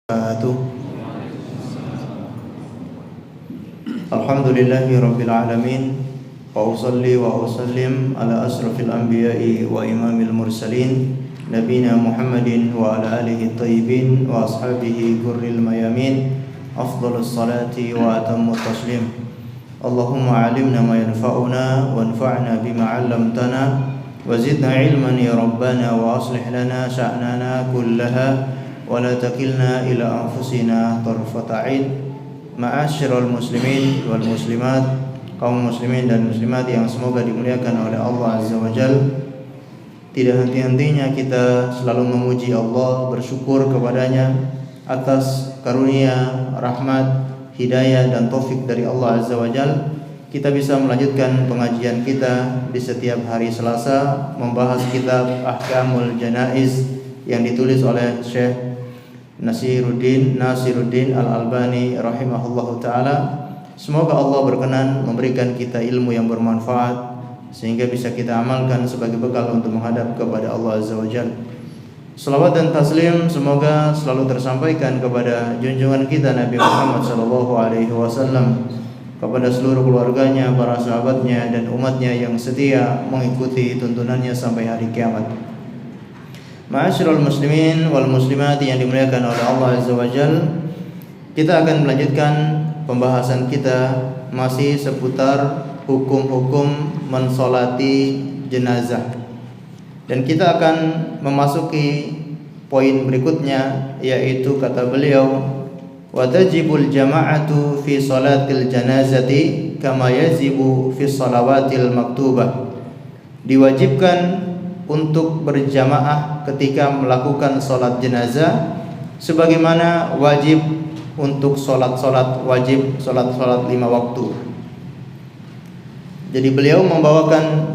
wabarakatuh. Alhamdulillahi rabbil alamin. Wa usalli wa usallim ala asrafil anbiya'i wa imamil mursalin nabina Muhammadin wa ala alihi tayyibin wa ashabihi gurril mayamin. Afdhalus salati wa atammut taslim. Allahumma alimna ma yanfa'una wanfa'na bima 'allamtana wa zidna ilman ya rabbana wa aslih lana sya'nana kullaha wa la takilna ila anfusina tarfata 'ain. Ma'asyiral muslimin wal muslimat, kaum muslimin dan muslimat yang semoga dimuliakan oleh Allah Azza wa Jalla. Tidak henti-hentinya kita selalu memuji Allah, bersyukur kepadanya atas karunia, rahmat, hidayah dan taufik dari Allah Azza wa Jalla. Kita bisa melanjutkan pengajian kita di setiap hari Selasa, membahas kitab Ahkamul Janaiz yang ditulis oleh Syekh Nasiruddin Al-Albani rahimahullahu ta'ala. Semoga Allah berkenan memberikan kita ilmu yang bermanfaat sehingga bisa kita amalkan sebagai bekal untuk menghadap kepada Allah Azza wa Jalla. Salawat dan taslim semoga selalu tersampaikan kepada junjungan kita Nabi Muhammad SAW, kepada seluruh keluarganya, para sahabatnya dan umatnya yang setia mengikuti tuntunannya sampai hari kiamat. Ma'asyiral muslimin wal muslimat yang dimuliakan oleh Allah Azza wa Jalla, kita akan melanjutkan pembahasan kita masih seputar hukum-hukum mensolati jenazah. Dan kita akan memasuki poin berikutnya, yaitu kata beliau, wa tajibul jama'atu fi salatil janazati kama yajibu fi salawatil maktubah. Diwajibkan untuk berjamaah ketika melakukan sholat jenazah, sebagaimana wajib untuk sholat-sholat wajib, sholat-sholat 5 waktu. Jadi beliau membawakan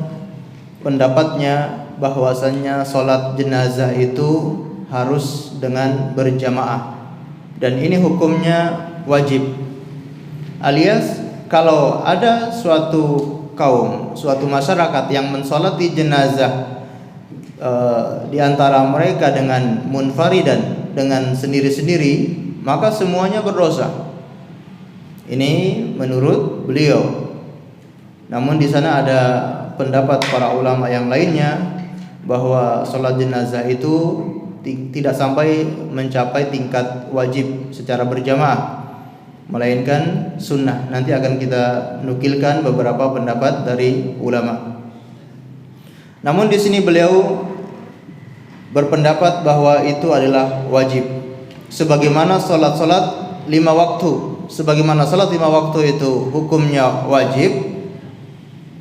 pendapatnya bahwasannya sholat jenazah itu harus dengan berjamaah, dan ini hukumnya wajib. Alias kalau ada suatu kaum, suatu masyarakat yang mensolati jenazah di antara mereka dengan munfaridan, dengan sendiri-sendiri, maka semuanya berdosa. Ini menurut beliau. Namun di sana ada pendapat para ulama yang lainnya bahwa sholat jenazah itu tidak sampai mencapai tingkat wajib secara berjamaah, melainkan sunnah. Nanti akan kita nukilkan beberapa pendapat dari ulama. Namun di sini beliau berpendapat bahwa itu adalah wajib, sebagaimana salat-salat 5 waktu. Sebagaimana salat 5 waktu itu hukumnya wajib,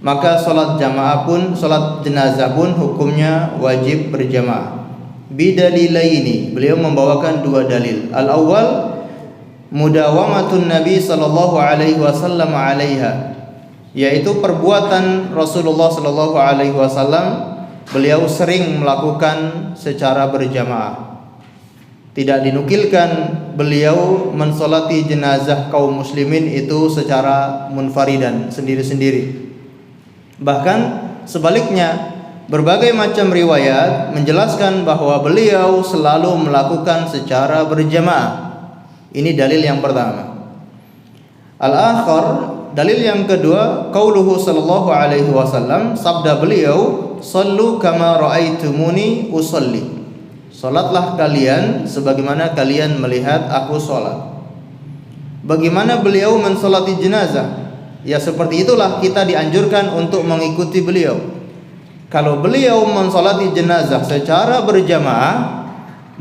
maka salat jamaah pun, salat jenazah pun hukumnya wajib berjamaah. Bidalilaini, beliau membawakan 2 dalil. Al-awwal mudawamatun Nabi sallallahu alaihi wasallam 'alaiha, yaitu perbuatan Rasulullah sallallahu alaihi wasallam, beliau sering melakukan secara berjamaah. Tidak dinukilkan beliau mensolati jenazah kaum muslimin itu secara munfaridan, sendiri-sendiri. Bahkan sebaliknya, berbagai macam riwayat menjelaskan bahwa beliau selalu melakukan secara berjamaah. Ini dalil yang pertama. Al-akhar, dalil yang kedua, qauluhu sallallahu alaihi wasallam, sabda beliau, sallu kama ra'aitumuni usalli. Salatlah kalian sebagaimana kalian melihat aku salat. Bagaimana beliau mensolati jenazah? Ya seperti itulah kita dianjurkan untuk mengikuti beliau. Kalau beliau mensolati jenazah secara berjamaah,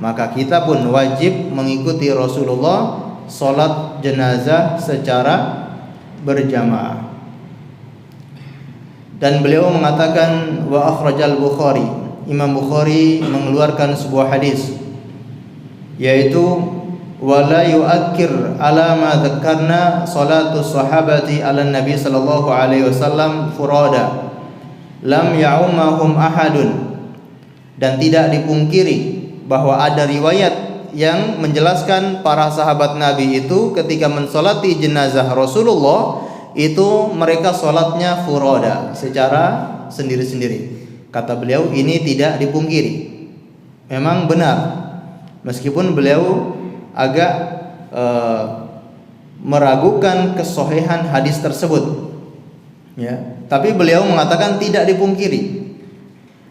maka kita pun wajib mengikuti Rasulullah salat jenazah secara berjamaah. Dan beliau mengatakan, wa akhrajal Bukhari, Imam Bukhari mengeluarkan sebuah hadis, yaitu wala yu'akkir ala ma dzakarna salatu sahabati ala nabi sallallahu alaihi wasallam furada lam ya'ummahum ahadun. Dan tidak dipungkiri bahwa ada riwayat yang menjelaskan para sahabat Nabi itu ketika mensolati jenazah Rasulullah itu mereka sholatnya furoda, secara sendiri-sendiri. Kata beliau, ini tidak dipungkiri, memang benar. Meskipun beliau agak meragukan kesohihan hadis tersebut. Ya, tapi beliau mengatakan tidak dipungkiri.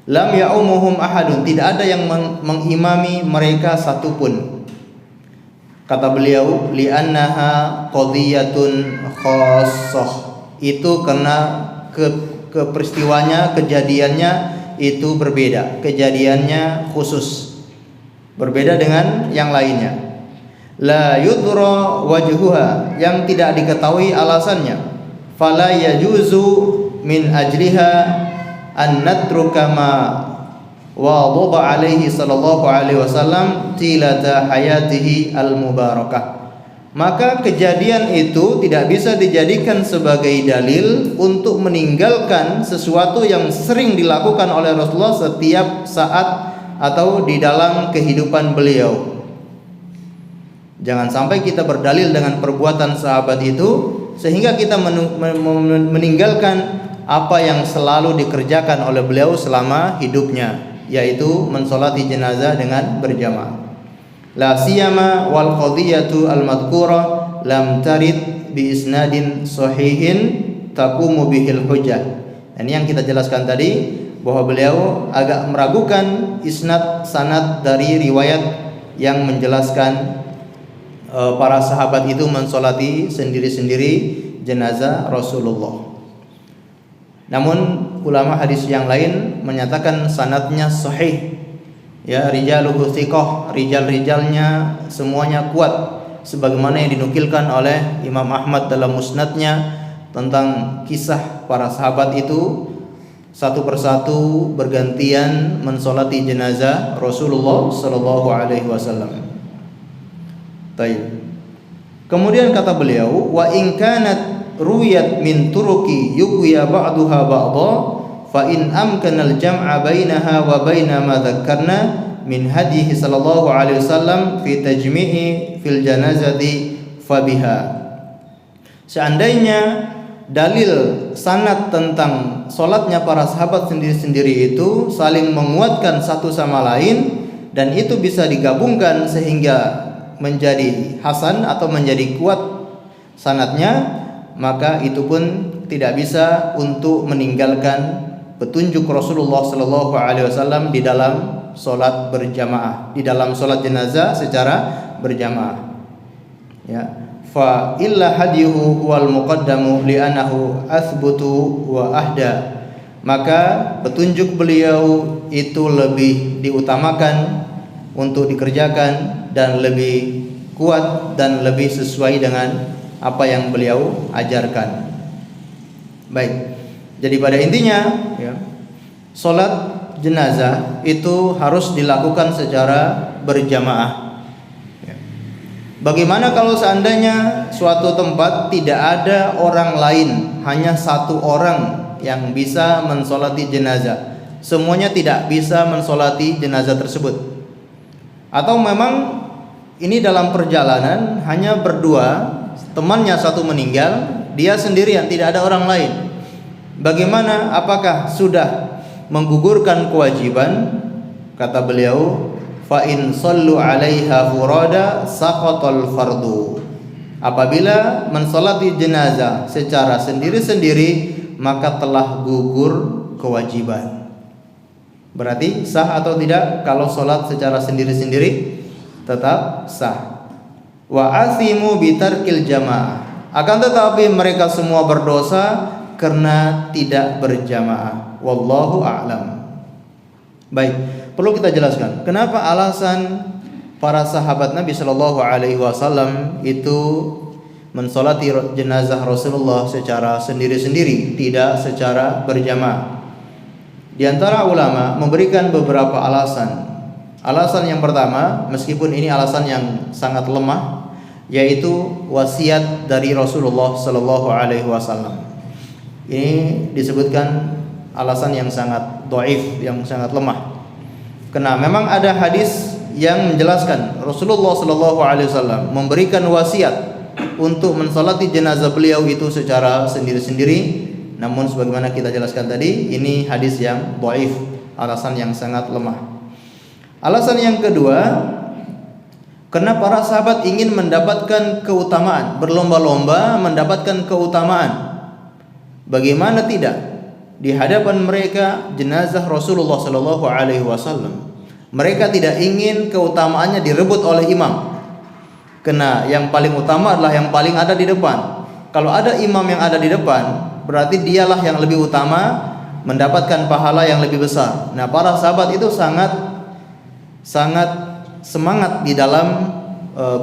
Lam ya'umuhum ahadun, tidak ada yang mengimami mereka satupun. Kata beliau, li'annaha qadiyatun khassah. Itu karena peristiwanya, kejadiannya itu berbeda, kejadiannya khusus, berbeda dengan yang lainnya. La yudra wajhuha, yang tidak diketahui alasannya. Fala yajuzu min ajliha an natruka ma wadaba alaihi sallallahu alaihi wasallam tilata hayatihi al-mubarakah. Maka kejadian itu tidak bisa dijadikan sebagai dalil untuk meninggalkan sesuatu yang sering dilakukan oleh Rasulullah setiap saat atau di dalam kehidupan beliau. Jangan sampai kita berdalil dengan perbuatan sahabat itu sehingga kita meninggalkan apa yang selalu dikerjakan oleh beliau selama hidupnya, yaitu mensolati jenazah dengan berjamaah. La siyama wal qadiyatu al madhkurah lam tarid bi isnadin sahihin taqumu bihil hujjah. Ini yang kita jelaskan tadi, bahwa beliau agak meragukan sanad dari riwayat yang menjelaskan para sahabat itu mensolati sendiri-sendiri jenazah Rasulullah. Namun ulama hadis yang lain menyatakan sanadnya sahih. Ya, rijaluhu thiqah, rijal-rijalnya semuanya kuat, sebagaimana yang dinukilkan oleh Imam Ahmad dalam musnadnya tentang kisah para sahabat itu satu persatu bergantian mensolati jenazah Rasulullah sallallahu alaihi wasallam. Baik. Kemudian kata beliau, wa in kanat ruwiyat min turuqi yuqya ba'daha ba'dha fa in amkana al-jam'a bainaha wa baina ma dzakkarna min hadihi sallallahu alaihi wasallam fi tajmi'i fil janazati fa biha. Seandainya dalil sanad tentang salatnya para sahabat sendiri-sendiri itu saling menguatkan satu sama lain dan itu bisa digabungkan sehingga menjadi hasan atau menjadi kuat sanadnya, maka itu pun tidak bisa untuk meninggalkan petunjuk Rasulullah sallallahu alaihi wasallam di dalam salat berjamaah, di dalam salat jenazah secara berjamaah. Ya, fa illa hadiyuhu wal muqaddamu li'annahu athbutu wa ahda. Maka petunjuk beliau itu lebih diutamakan untuk dikerjakan dan lebih kuat dan lebih sesuai dengan apa yang beliau ajarkan. Baik. Jadi pada intinya, ya, salat jenazah itu harus dilakukan secara berjamaah. Ya. Bagaimana kalau seandainya suatu tempat tidak ada orang lain, hanya satu orang yang bisa mensolati jenazah, semuanya tidak bisa mensolati jenazah tersebut? Atau memang ini dalam perjalanan hanya berdua, temannya satu meninggal, dia sendirian, tidak ada orang lain. Bagaimana? Apakah sudah menggugurkan kewajiban? Kata beliau, fa in sallu 'alaiha furada saqatal fardu. Apabila mensolati jenazah secara sendiri-sendiri, maka telah gugur kewajiban. Berarti sah atau tidak kalau solat secara sendiri-sendiri? Tetap sah. Wa asimu bitarkil jamaah. Akan tetapi mereka semua berdosa karena tidak berjamaah. Wallahu a'lam. Baik, perlu kita jelaskan kenapa alasan para sahabat Nabi Shallallahu Alaihi Wasallam itu mensolati jenazah Rasulullah secara sendiri-sendiri, tidak secara berjamaah. Di antara ulama memberikan beberapa alasan. Alasan yang pertama, meskipun ini alasan yang sangat lemah, yaitu wasiat dari Rasulullah Sallallahu Alaihi Wasallam. Ini disebutkan alasan yang sangat dhaif, yang sangat lemah. Karena memang ada hadis yang menjelaskan Rasulullah Sallallahu Alaihi Wasallam memberikan wasiat untuk mensolati jenazah beliau itu secara sendiri-sendiri. Namun sebagaimana kita jelaskan tadi, ini hadis yang dhaif, alasan yang sangat lemah. Alasan yang kedua, Karena para sahabat ingin mendapatkan keutamaan, berlomba-lomba mendapatkan keutamaan. Bagaimana tidak di hadapan mereka jenazah Rasulullah sallallahu alaihi wasallam. Mereka tidak ingin keutamaannya direbut oleh imam. Karena yang paling utama adalah yang paling ada di depan. Kalau ada imam yang ada di depan, berarti dialah yang lebih utama, mendapatkan pahala yang lebih besar. Nah, para sahabat itu sangat semangat di dalam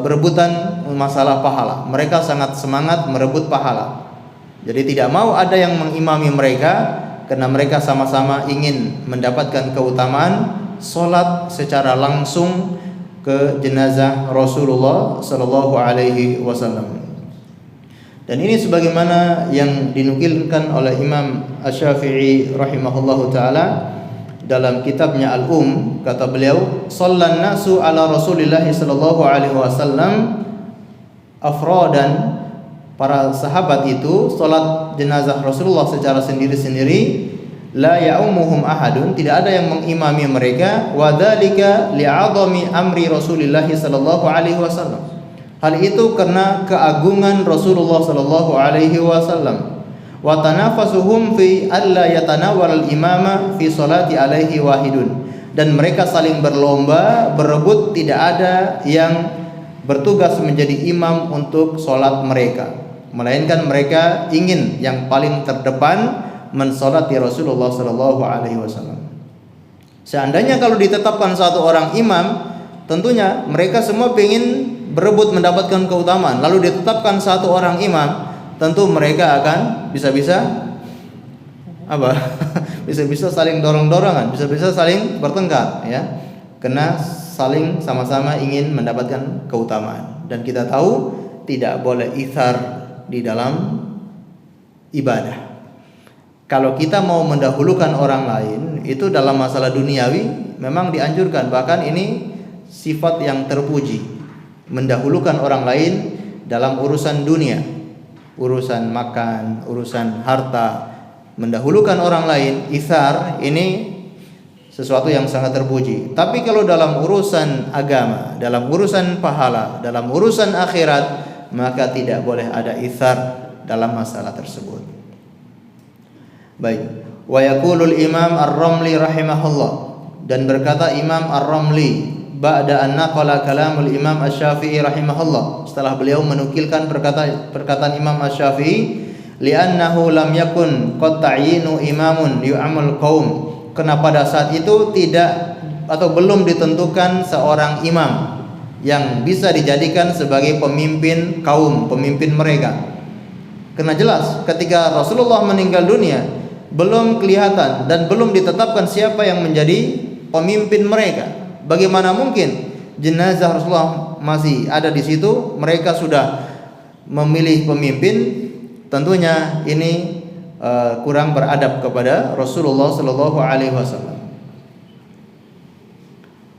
berebutan masalah pahala. Mereka sangat semangat merebut pahala. Jadi tidak mau ada yang mengimami mereka, karena mereka sama-sama ingin mendapatkan keutamaan salat secara langsung ke jenazah Rasulullah sallallahu alaihi wasallam. Dan ini sebagaimana yang dinukilkan oleh Imam Asy-Syafi'i rahimahullahu taala dalam kitabnya Al-Um, kata beliau, "Shallan nasu ala Rasulillah sallallahu alaihi wasallam afradan." Para sahabat itu salat jenazah Rasulullah secara sendiri-sendiri, la ya'umuhum ahadun, tidak ada yang mengimami mereka, wa dzalika li'azami amri Rasulillah sallallahu alaihi wasallam. Hal itu karena keagungan Rasulullah sallallahu alaihi wasallam. Wa tanafasuhum fi alla yatanawwal al-imama fi salati alaihi wahidun. Dan mereka saling berlomba, berebut, tidak ada yang bertugas menjadi imam untuk salat mereka, melainkan mereka ingin yang paling terdepan mensolati Rasulullah sallallahu alaihi wasallam. Seandainya kalau ditetapkan satu orang imam, tentunya mereka semua ingin berebut mendapatkan keutamaan. Lalu ditetapkan satu orang imam, tentu mereka akan bisa-bisa bisa-bisa saling dorong-dorongan, bisa-bisa saling bertengkar, ya. Karena saling sama-sama ingin mendapatkan keutamaan. Dan kita tahu tidak boleh itsar di dalam ibadah. Kalau kita mau mendahulukan orang lain, itu dalam masalah duniawi memang dianjurkan, bahkan ini sifat yang terpuji. Mendahulukan orang lain dalam urusan dunia, urusan makan, urusan harta, mendahulukan orang lain, itsar, ini sesuatu yang sangat terpuji. Tapi kalau dalam urusan agama, dalam urusan pahala, dalam urusan akhirat, maka tidak boleh ada itsar dalam masalah tersebut. Baik. Wa yaqulul Imam Ar-Ramli rahimahullah, dan berkata Imam Ar-Ramli ba'da an naqala kalamul Imam Asy-Syafi'i rahimahullah, setelah beliau menukilkan perkataan Imam Asy-Syafi'i, li'annahu lam yakun qad ta'yinu imamun yu'amul qaum, karena pada saat itu tidak atau belum ditentukan seorang imam yang bisa dijadikan sebagai pemimpin kaum, pemimpin mereka. Karena jelas ketika Rasulullah meninggal dunia belum kelihatan dan belum ditetapkan siapa yang menjadi pemimpin mereka. Bagaimana mungkin jenazah Rasulullah masih ada di situ, mereka sudah memilih pemimpin? Tentunya ini kurang beradab kepada Rasulullah sallallahu alaihi wasallam.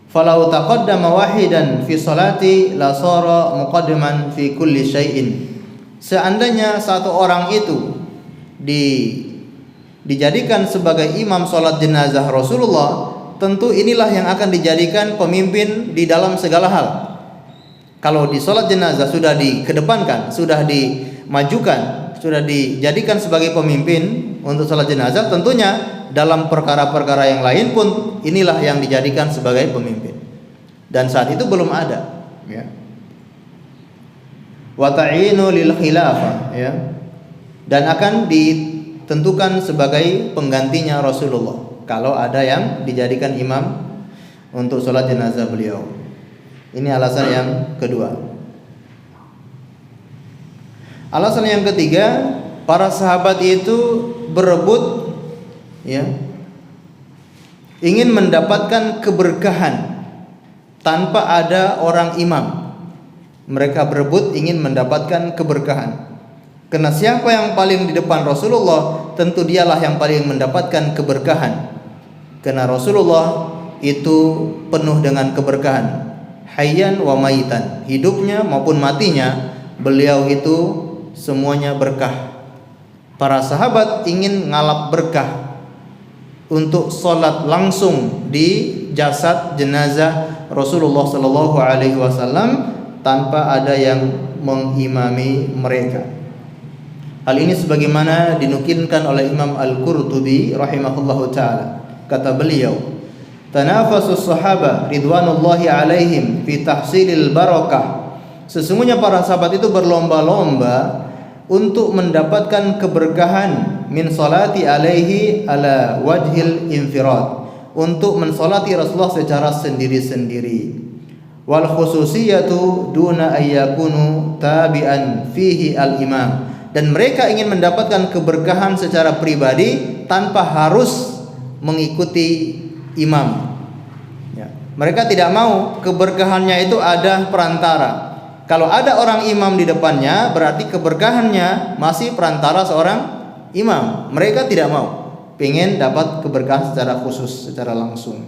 Falau taqaddama wahidan fi salati la sara muqaddiman fi kulli syai'in. Seandainya satu orang itu dijadikan sebagai imam salat jenazah Rasulullah, tentu inilah yang akan dijadikan pemimpin di dalam segala hal. Kalau di salat jenazah sudah dikedepankan, sudah dimajukan, sudah dijadikan sebagai pemimpin untuk salat jenazah, tentunya dalam perkara-perkara yang lain pun inilah yang dijadikan sebagai pemimpin. Dan saat itu belum ada, ya. Wa ta'inu lil khilafah, ya. Dan akan ditentukan sebagai penggantinya Rasulullah kalau ada yang dijadikan imam untuk sholat jenazah beliau. Ini alasan yang kedua. Alasan yang ketiga, para sahabat itu berebut, ya, ingin mendapatkan keberkahan tanpa ada orang imam. Mereka berebut ingin mendapatkan keberkahan. Karena siapa yang paling di depan Rasulullah, tentu dialah yang paling mendapatkan keberkahan. Karena Rasulullah itu penuh dengan keberkahan, hayyan wa maitan, hidupnya maupun matinya beliau itu semuanya berkah. Para sahabat ingin ngalap berkah untuk sholat langsung di jasad jenazah Rasulullah sallallahu alaihi wasallam tanpa ada yang mengimami mereka. Hal ini sebagaimana dinukilkan oleh Imam Al-Qurtubi rahimahullahu taala. Kata beliau, "Tanafasus sahaba ridwanullahi alaihim fi tahsilil barakah." Sesungguhnya para sahabat itu berlomba-lomba untuk mendapatkan keberkahan min salati alaihi ala wajhil infirad, untuk mensolati Rasulullah secara sendiri-sendiri. Wal khususiyatu duna ayyakunu tabi'an fihi al-imam, dan mereka ingin mendapatkan keberkahan secara pribadi tanpa harus mengikuti imam. Ya. Mereka tidak mau keberkahannya itu ada perantara. Kalau ada orang imam di depannya, berarti keberkahannya masih perantara seorang imam. Mereka tidak mau, pengen dapat keberkahan secara khusus, secara langsung.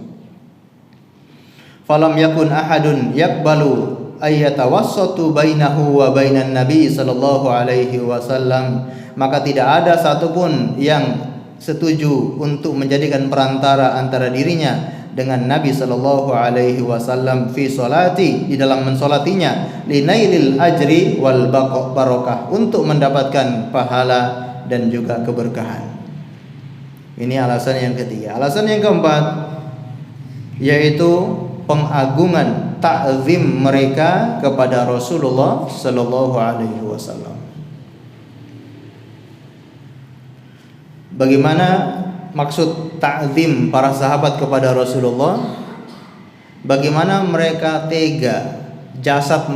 Falam yakun ahadun yakbalu ayyatawassatu bainahu wa bainan nabi sallallahu alaihi wasallam, maka tidak ada satupun yang setuju untuk menjadikan perantara antara dirinya dengan Nabi sallallahu alaihi wasallam fi salati, di dalam mensolatinya, linailil ajri wal barakah, untuk mendapatkan pahala dan juga keberkahan. Ini alasan yang ketiga. Alasan yang keempat yaitu pengagungan, ta'zim mereka kepada Rasulullah sallallahu alaihi wasallam. Bagaimana maksud ta'zim para sahabat kepada Rasulullah? Bagaimana mereka tega, jasad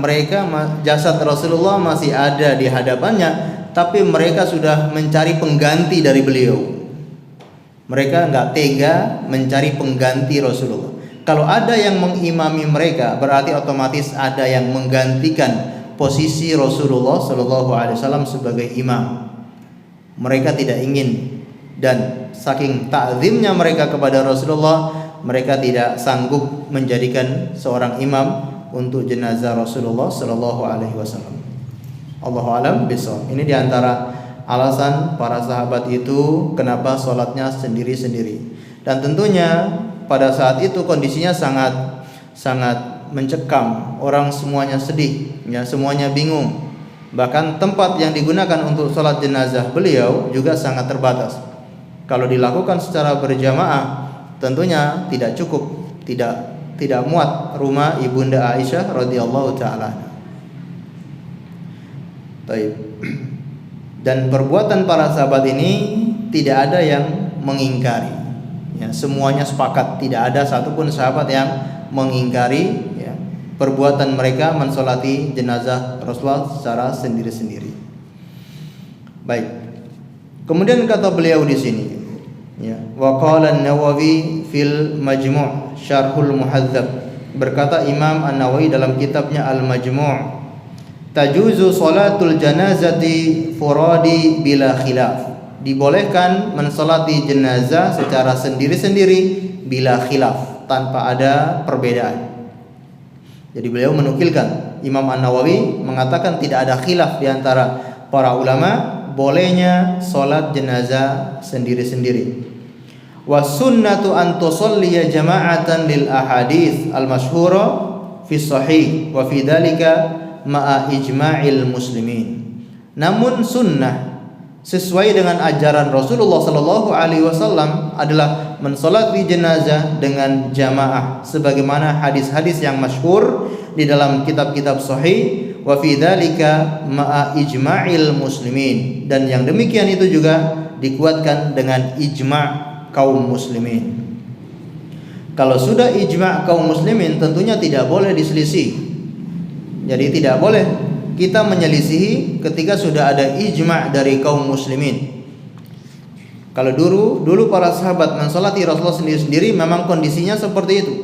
Rasulullah masih ada di hadapannya, tapi mereka sudah mencari pengganti dari beliau. Mereka enggak tega mencari pengganti Rasulullah. Kalau ada yang mengimami mereka, berarti otomatis ada yang menggantikan posisi Rasulullah sallallahu alaihi wasallam sebagai imam. Mereka tidak ingin, dan saking ta'zimnya mereka kepada Rasulullah, mereka tidak sanggup menjadikan seorang imam untuk jenazah Rasulullah sallallahu alaihi wasallam. Allahu a'lam bishawab. Ini diantara alasan para sahabat itu kenapa sholatnya sendiri-sendiri. Dan tentunya pada saat itu kondisinya sangat mencekam. Orang semuanya sedih, ya, semuanya bingung. Bahkan tempat yang digunakan untuk sholat jenazah beliau juga sangat terbatas. Kalau dilakukan secara berjamaah, tentunya tidak cukup, tidak muat rumah ibunda Aisyah radhiyallahu taala. Baik. Dan perbuatan para sahabat ini tidak ada yang mengingkari. Ya, semuanya sepakat, tidak ada satupun sahabat yang mengingkari, ya, perbuatan mereka mensolati jenazah Rasulullah secara sendiri-sendiri. Baik. Kemudian kata beliau di sini, ya, wa qala an-Nawawi fil Majmu' Syarhul Muhadzab, berkata Imam An-Nawawi dalam kitabnya Al-Majmu', tajuzu salatul janazati furadi bila khilaf, dibolehkan mensolati jenazah secara sendiri-sendiri bila khilaf, tanpa ada perbedaan. Jadi beliau menukilkan, Imam An-Nawawi mengatakan tidak ada khilaf di antara para ulama bolehnya solat jenazah sendiri-sendiri. Wa sunnatu an tusalliya jama'atan lil ahadits al masyhura fi sahih wa fi dzalika ma'a ijma'il muslimin. Namun sunnah sesuai dengan ajaran Rasulullah sallallahu alaihi wasallam adalah mensolati jenazah dengan jamaah, sebagaimana hadis-hadis yang masyhur di dalam kitab-kitab sahih, wa fi dzalika ma'a ijma'il muslimin, dan yang demikian itu juga dikuatkan dengan ijma' kaum muslimin. Kalau sudah ijma' kaum muslimin, tentunya tidak boleh diselisih. Jadi tidak boleh kita menyelisihi ketika sudah ada ijma' dari kaum muslimin. Kalau dulu para sahabat mensolati Rasulullah sendiri-sendiri, memang kondisinya seperti itu.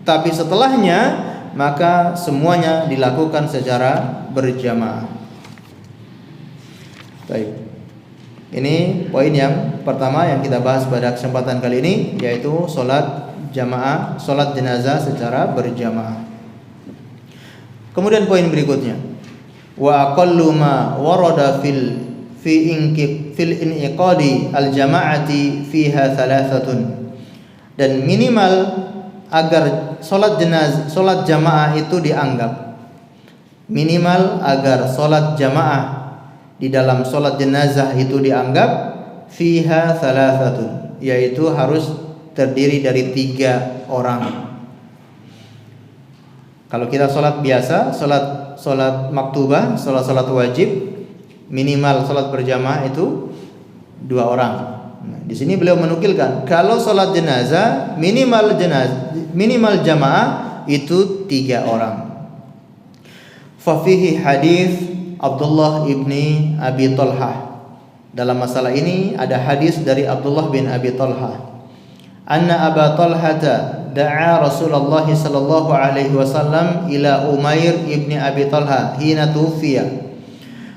Tapi setelahnya maka semuanya dilakukan secara berjamaah. Baik. Ini poin yang pertama yang kita bahas pada kesempatan kali ini, yaitu solat jamaah, solat jenazah secara berjamaah. Kemudian poin berikutnya, wa aqallu ma warada fi iniqadi al-jama'ati fiha thalathatun, dan minimal agar salat jamaah itu dianggap, minimal agar salat jamaah di dalam salat jenazah itu dianggap, fiha thalathatun, yaitu harus terdiri dari 3 orang. Kalau kita salat biasa, salat maktubah, salat wajib, minimal salat berjamaah itu 2 orang. Nah, di sini beliau menukilkan kalau salat jenazah minimal jamaah itu 3 orang. Fa fihi hadis Abdullah ibni Abi Talhah. Dalam masalah ini ada hadis dari Abdullah bin Abi Talhah. Anna Aba Talhata da'a Rasulullah sallallahu alaihi wasallam ila Umair ibni Abi Talha hina tufiya.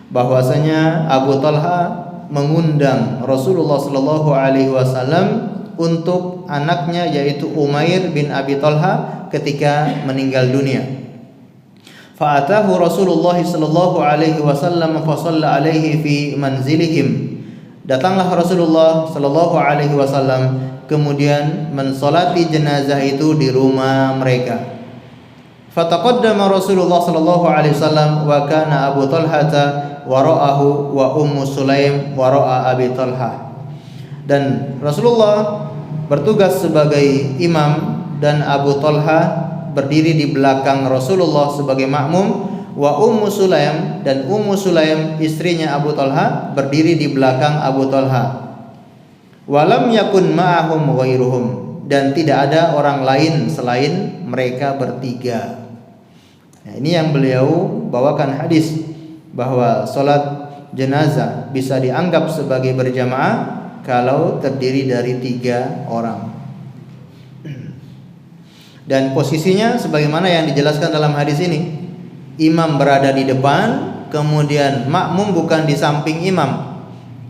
Bahwasanya Abu Talha mengundang Rasulullah sallallahu alaihi wasallam untuk anaknya yaitu Umair bin Abi Talha ketika meninggal dunia. Fa'atahu Rasulullah sallallahu alaihi wasallam fa shalla alaihi fi manzilihim. Datanglah Rasulullah sallallahu alaihi wasallam kemudian mensolati jenazah itu di rumah mereka. Fataqaddama Rasulullah sallallahu alaihi wasallam wa kana Abu Talhata wara'ahu wa Ummu Sulaim wara'a Abi Talha. Dan Rasulullah bertugas sebagai imam dan Abu Talha berdiri di belakang Rasulullah sebagai makmum, wa Ummu Sulaim, dan Ummu Sulaim istrinya Abu Talha berdiri di belakang Abu Talha. Walam yakun ma'ahum ghairuhum, dan tidak ada orang lain selain mereka bertiga. Nah, ini yang beliau bawakan hadis bahwa salat jenazah bisa dianggap sebagai berjamaah kalau terdiri dari 3 orang. Dan posisinya sebagaimana yang dijelaskan dalam hadis ini, imam berada di depan, kemudian makmum bukan di samping imam.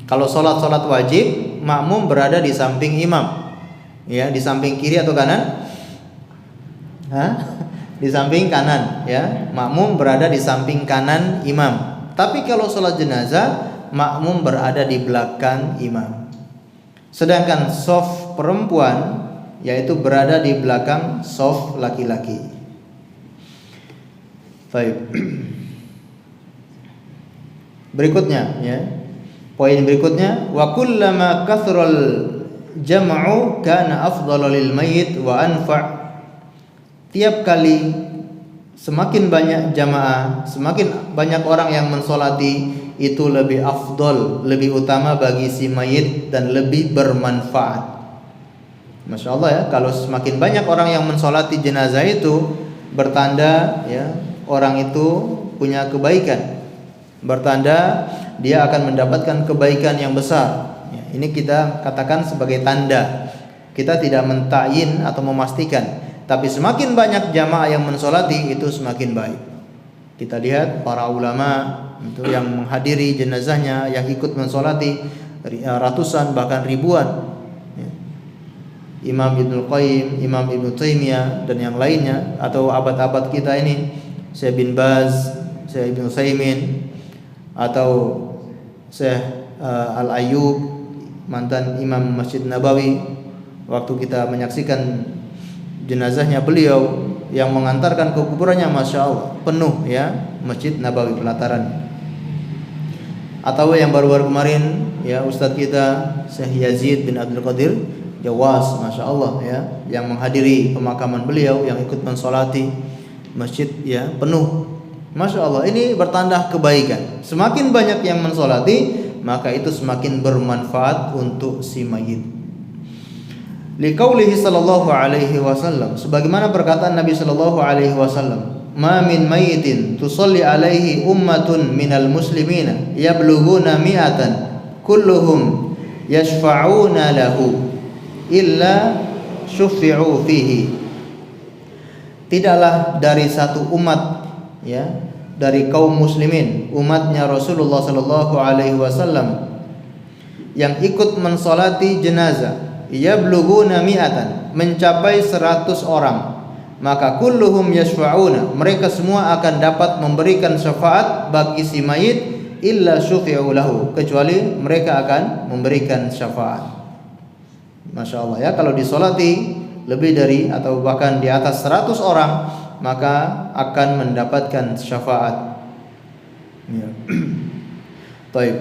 Kalau salat wajib, makmum berada di samping imam, ya, di samping kiri atau kanan? Di samping kanan, ya. Makmum berada di samping kanan imam. Tapi kalau salat jenazah, makmum berada di belakang imam. Sedangkan shaf perempuan yaitu berada di belakang shaf laki-laki. Baik. Berikutnya, ya. Poin berikutnya, wa kullama kathral jam'u kana afdhalu lil mayyit wa anfa'. Tiap kali semakin banyak jamaah, semakin banyak orang yang mensolati, itu lebih afdol, lebih utama bagi si mayit dan lebih bermanfaat. Masya Allah, ya, kalau semakin banyak orang yang mensolati jenazah itu bertanda, ya, orang itu punya kebaikan, bertanda dia akan mendapatkan kebaikan yang besar. Ya, ini kita katakan sebagai tanda. Kita tidak mentakyin atau memastikan, tapi semakin banyak jamaah yang mensolati itu semakin baik. Kita lihat para ulama itu yang menghadiri jenazahnya, yang ikut mensolati ratusan bahkan ribuan. Ya. Imam Ibnu Qayyim, Imam Ibnu Taimiyah dan yang lainnya, atau abad-abad kita ini, Syekh bin Baz, Syekh Ibnu Utsaimin, atau Syekh Al-Ayyub, mantan Imam Masjid Nabawi, waktu kita menyaksikan jenazahnya beliau yang mengantarkan ke kuburannya, Masya Allah, penuh, ya, Masjid Nabawi pelataran. Atau yang baru-baru kemarin, ya, Ustadz kita Syekh Yazid bin Abdul Qadir Jawas, Masya Allah, ya, yang menghadiri pemakaman beliau, yang ikut mensolati masjid, ya, penuh. Masya Allah, ini bertanda kebaikan. Semakin banyak yang mensolati, maka itu semakin bermanfaat untuk si mayit. Liqaulihi sallallahu alaihi wasallam, sebagaimana perkataan Nabi sallallahu alaihi wasallam, ma min mayyitin tusalli alaihi ummatun minal muslimina yablughuna mi'atan kulluhum yashfa'una lahu illa syuffi'u fihi. Tidaklah dari satu umat, ya, dari kaum muslimin, umatnya Rasulullah sallallahu alaihi wasallam, yang ikut mensolati jenazah, yablughuna mi'atan, mencapai 100 orang, maka kulluhum yashfa'una, mereka semua akan dapat memberikan syafaat bagi si mayit, illa syufi'u lahu, kecuali mereka akan memberikan syafaat. Masya Allah, ya, kalau disolati lebih dari atau bahkan di atas 100 orang, maka akan mendapatkan syafaat. Ya. Taib.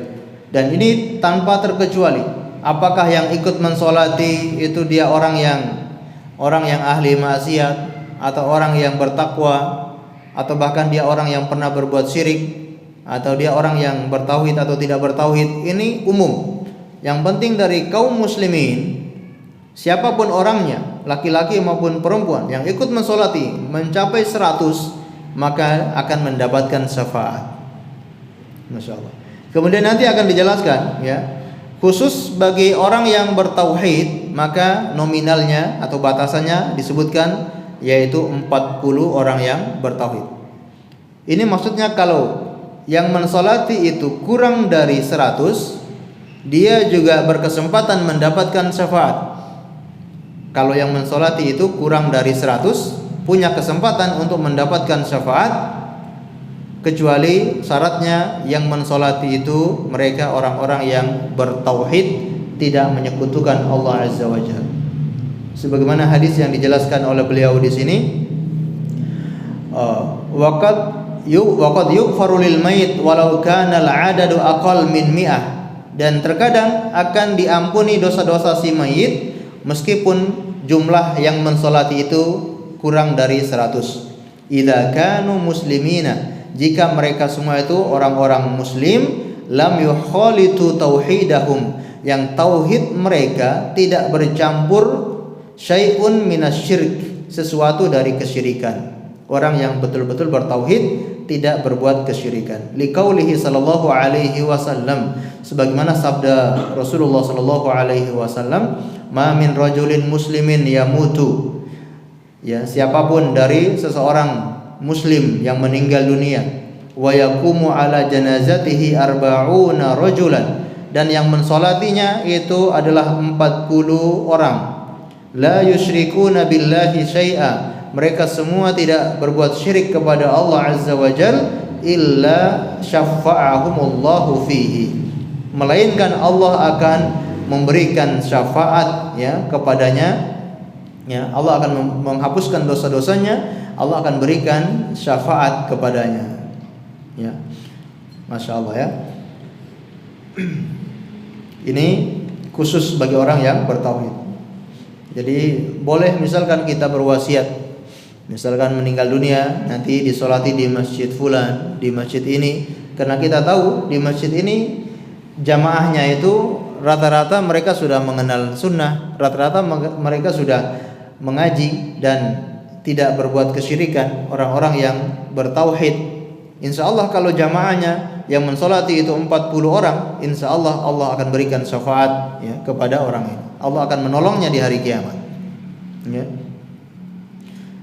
Dan ini tanpa terkecuali. Apakah yang ikut mensolati itu dia orang yang ahli maksiat, atau orang yang bertakwa, atau bahkan dia orang yang pernah berbuat syirik, atau dia orang yang bertauhid atau tidak bertauhid, ini umum. Yang penting dari kaum muslimin, siapapun orangnya, laki-laki maupun perempuan yang ikut mensolati mencapai 100, maka akan mendapatkan syafaat. Masya Allah. Kemudian nanti akan dijelaskan, ya, khusus bagi orang yang bertauhid, maka nominalnya atau batasannya disebutkan yaitu 40 orang yang bertauhid. Ini maksudnya kalau yang mensolati itu kurang dari 100, dia juga berkesempatan mendapatkan syafaat. Kalau yang mensolati itu kurang dari 100, punya kesempatan untuk mendapatkan syafaat, kecuali syaratnya yang mensolati itu mereka orang-orang yang bertauhid, tidak menyekutukan Allah Azza wa Jalla. Sebagaimana hadis yang dijelaskan oleh beliau di sini, waqad yughfaru lil mayit walau kana al-'adadu aqall min mi'ah. Dan terkadang akan diampuni dosa-dosa si mayit meskipun jumlah yang mensolati itu kurang dari 100. Idza kanu muslimina, jika mereka semua itu orang-orang muslim, lam yukhalitu tauhidahum, yang tauhid mereka tidak bercampur syai'un minasyirik, sesuatu dari kesyirikan. Orang yang betul-betul bertauhid tidak berbuat kesyirikan. Liqaulihi sallallahu alaihi wasallam, sebagaimana sabda Rasulullah sallallahu alaihi wasallam, ma min rajulin muslimin yamutu, ya, siapapun dari seseorang muslim yang meninggal dunia, wa yaqumu ala janazatihi arba'una rajulan, dan yang mensolatinya itu adalah 40 orang, la yusyrikuna billahi syai'a, mereka semua tidak berbuat syirik kepada Allah Azza wa Jal, illa syafa'ahumullahu fihi, melainkan Allah akan memberikan syafaat, ya, kepadanya, ya, Allah akan menghapuskan dosa-dosanya, Allah akan berikan syafaat kepadanya, ya. Masya Allah, ya. Ini khusus bagi orang yang bertauhid. Jadi boleh misalkan kita berwasiat, misalkan meninggal dunia nanti disolati di masjid fulan, di masjid ini, karena kita tahu di masjid ini jamaahnya itu rata-rata mereka sudah mengenal sunnah, rata-rata mereka sudah mengaji dan tidak berbuat kesyirikan, orang-orang yang bertauhid. Insya Allah kalau jamaahnya yang mensolati itu 40 orang, insya Allah Allah akan berikan syafaat, ya, kepada orang ini. Allah akan menolongnya di hari kiamat, ya.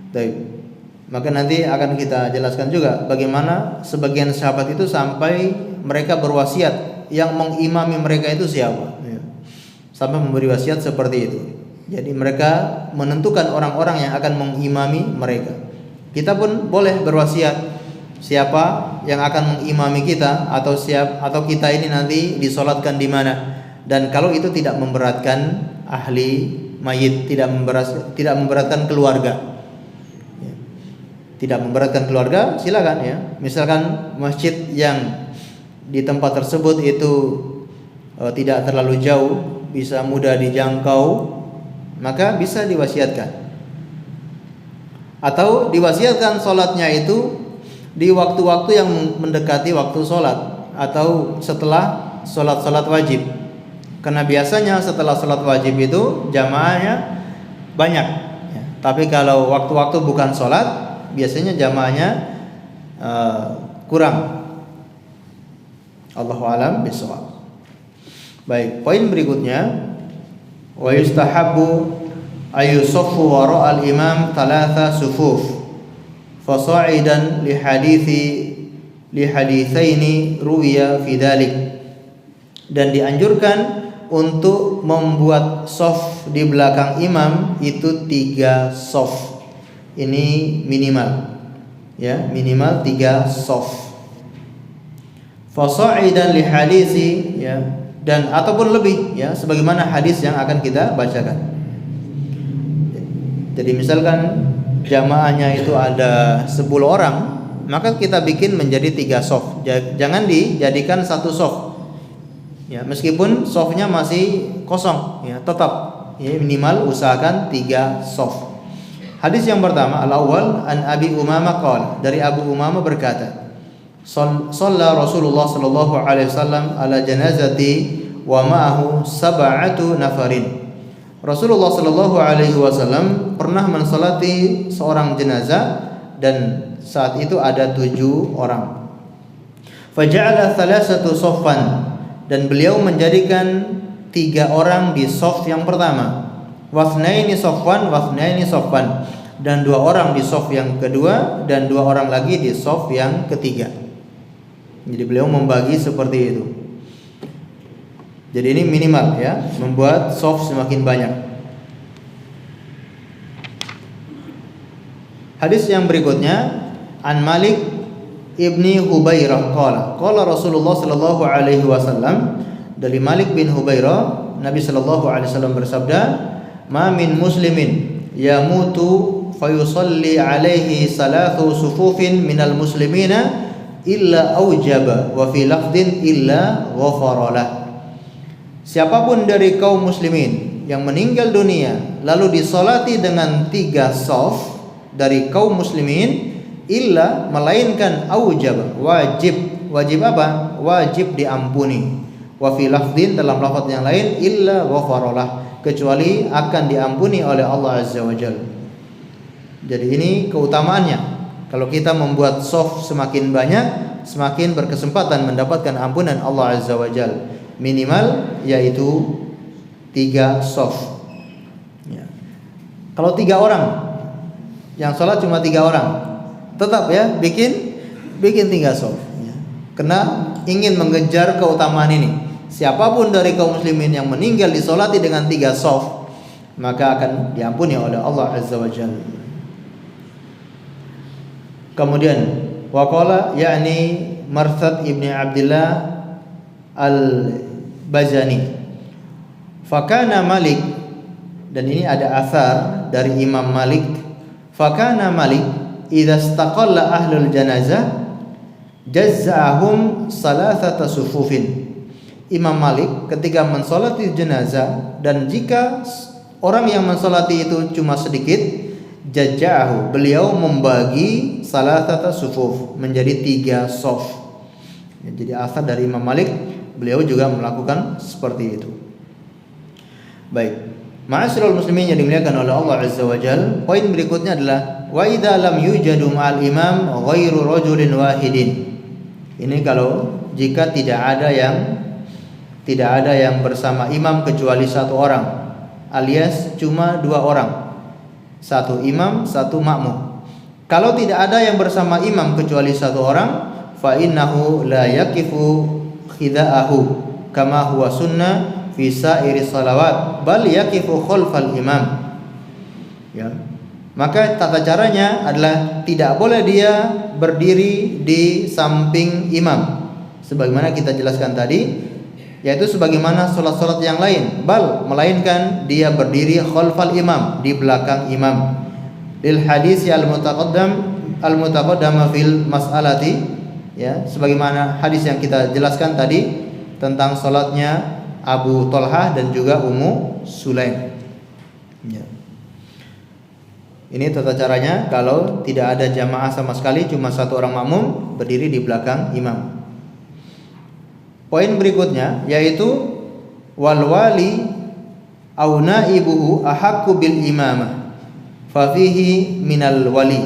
Baik. Maka nanti akan kita jelaskan juga bagaimana sebagian sahabat itu sampai mereka berwasiat, yang mengimami mereka itu siapa, ya. Sampai memberi wasiat seperti itu. Jadi mereka menentukan orang-orang yang akan mengimami mereka. Kita pun boleh berwasiat siapa yang akan mengimami kita, atau kita ini nanti disolatkan di mana. Dan kalau itu tidak memberatkan ahli mayit, tidak memberatkan keluarga, ya, tidak memberatkan keluarga, silakan, ya. Misalkan masjid yang di tempat tersebut itu tidak terlalu jauh, bisa mudah dijangkau, maka bisa diwasiatkan. Atau diwasiatkan solatnya itu di waktu-waktu yang mendekati waktu solat, atau setelah solat-solat wajib. Karena biasanya setelah solat wajib itu jamaahnya banyak, ya. Tapi kalau waktu-waktu bukan solat, biasanya jamaahnya kurang. Allahu a'lam bishawab. Baik, poin berikutnya, wa yustahabbu ayusaffu wara'al imam thalatha sufuf fasa'idan li haditsaini ruwiya fi dzalik. Dan dianjurkan untuk membuat shaf di belakang imam itu 3 shaf. Ini minimal, ya, minimal 3 shaf. Fasa'idan li hadisi, ya, dan ataupun lebih, ya, sebagaimana hadis yang akan kita bacakan. Jadi misalkan jamaahnya itu ada 10 orang, maka kita bikin menjadi 3 shaf. Jangan dijadikan 1 shaf. Ya, meskipun shafnya masih kosong, ya, tetap ya, minimal usahakan 3 shaf. Hadis yang pertama, al-awwal an Abi Umamah qala, dari Abu Umamah berkata, Shalla Rasulullah sallallahu alaihi wasallam ala janazati wa ma'ahu sab'atu nafarin. Rasulullah sallallahu alaihi wasallam pernah mensalati seorang jenazah dan saat itu ada 7 orang. Faja'ala thalathatu saffan, dan beliau menjadikan 3 orang di shaf yang pertama. Wathnaini saffan wathnaini saffan, dan 2 orang di shaf yang kedua dan 2 orang lagi di shaf yang ketiga. Jadi beliau membagi seperti itu. Jadi ini minimal ya, membuat shaf semakin banyak. Hadis yang berikutnya, an Malik ibni Hubairah qala Rasulullah sallallahu alaihi wasallam, dari Malik bin Hubairah, Nabi sallallahu alaihi wasallam bersabda, ma min muslimin yamutu fayusalli alaihi salatu sufufin minal muslimina illa aujaba wa fi lafdin illa ghafaralah. Siapapun dari kaum muslimin yang meninggal dunia lalu disolati dengan 3 shaf dari kaum muslimin, illa melainkan aujaba, wajib apa? Wajib diampuni. Wa fi lafdin, dalam lafaz yang lain, illa ghafaralah, kecuali akan diampuni oleh Allah Azza wa Jalla. Jadi ini keutamaannya. Kalau kita membuat shaf semakin banyak, semakin berkesempatan mendapatkan ampunan Allah Azza wa Jalla. Minimal yaitu 3 shaf. Ya. Kalau 3 orang yang sholat cuma 3 orang, tetap ya bikin 3 shaf. Ya. Karena ingin mengejar keutamaan ini. Siapapun dari kaum muslimin yang meninggal disolati dengan 3 shaf, maka akan diampuni oleh Allah Azza wa Jalla. Kemudian waqala, yakni Marthad ibni Abdullah al-Bazani, fakana Malik, dan ini ada athar dari Imam Malik, fakana Malik idza istaqalla ahlul janazah jazza'ahum salasata sufufin. Imam Malik ketika mensolati jenazah, dan jika orang yang mensolati itu cuma sedikit, jaja'ahu, beliau membagi salasata sufuf menjadi 3 shaf. Ya, jadi asal dari Imam Malik, beliau juga melakukan seperti itu. Baik, ma'asyiral muslimin yang dimuliakan oleh Allah Azza wa Jalla, poin berikutnya adalah wa idza lam yujadu ma'al imam ghairu rajulin wahidin. Ini kalau jika tidak ada yang bersama imam kecuali 1 orang, alias cuma 2 orang. 1 imam, 1 makmum. Kalau tidak ada yang bersama imam kecuali 1 orang, fa innahu la yaqifu khida'ahu kama huwa sunnah fi sa'iri salawat, bal yaqifu khalfal imam. Ya. Maka tata caranya adalah tidak boleh dia berdiri di samping imam, sebagaimana kita jelaskan tadi, yaitu sebagaimana salat-salat yang lain, melainkan dia berdiri khalfal imam, di belakang imam. Lil hadis al-mutaqaddam fil mas'alati, ya, sebagaimana hadis yang kita jelaskan tadi tentang salatnya Abu Talhah dan juga Ummu Sulaim. Ya. Ini tata caranya kalau tidak ada jamaah sama sekali, cuma 1 orang makmum berdiri di belakang imam. Poin berikutnya yaitu wal wali au naibuhu ahaqqu bil imamah fa fihi minal wali.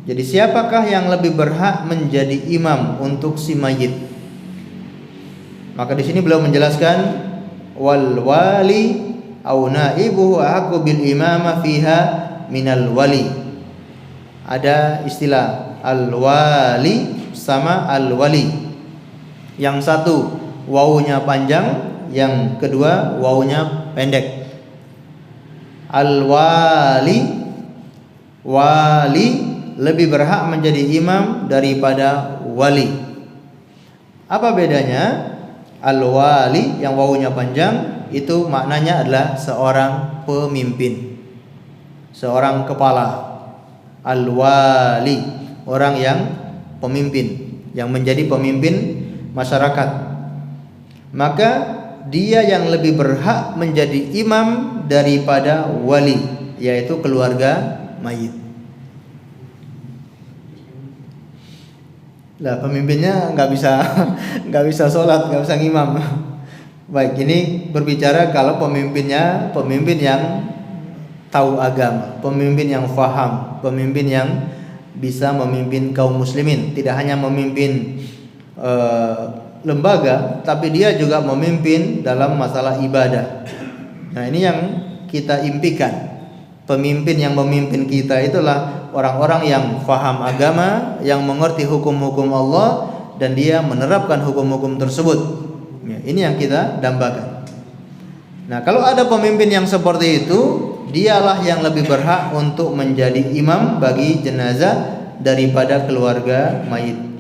Jadi siapakah yang lebih berhak menjadi imam untuk si mayit? Maka di sini beliau menjelaskan wal wali au naibuhu ahaqqu bil imamah fiha minal wali. Ada istilah al wali sama al wali. Yang satu wawunya panjang, yang kedua wawunya pendek. Al-wali, wali lebih berhak menjadi imam daripada wali. Apa bedanya? Al-wali yang wawunya panjang itu maknanya adalah seorang pemimpin. seorang kepala, al-wali, orang yang pemimpin, yang menjadi pemimpin masyarakat. Maka dia yang lebih berhak menjadi imam daripada wali, yaitu keluarga mayit. Lah pemimpinnya nggak bisa sholat, nggak bisa ngimam. Baik, ini berbicara kalau pemimpinnya pemimpin yang tahu agama, pemimpin yang faham, pemimpin yang bisa memimpin kaum muslimin, tidak hanya memimpin lembaga, tapi dia juga memimpin dalam masalah ibadah. Nah, ini yang kita impikan. Pemimpin yang memimpin kita itulah orang-orang yang faham agama, yang mengerti hukum-hukum Allah, dan dia menerapkan hukum-hukum tersebut. Ya, ini yang kita dambakan. Nah, kalau ada pemimpin yang seperti itu, dialah yang lebih berhak untuk menjadi imam bagi jenazah daripada keluarga mayit.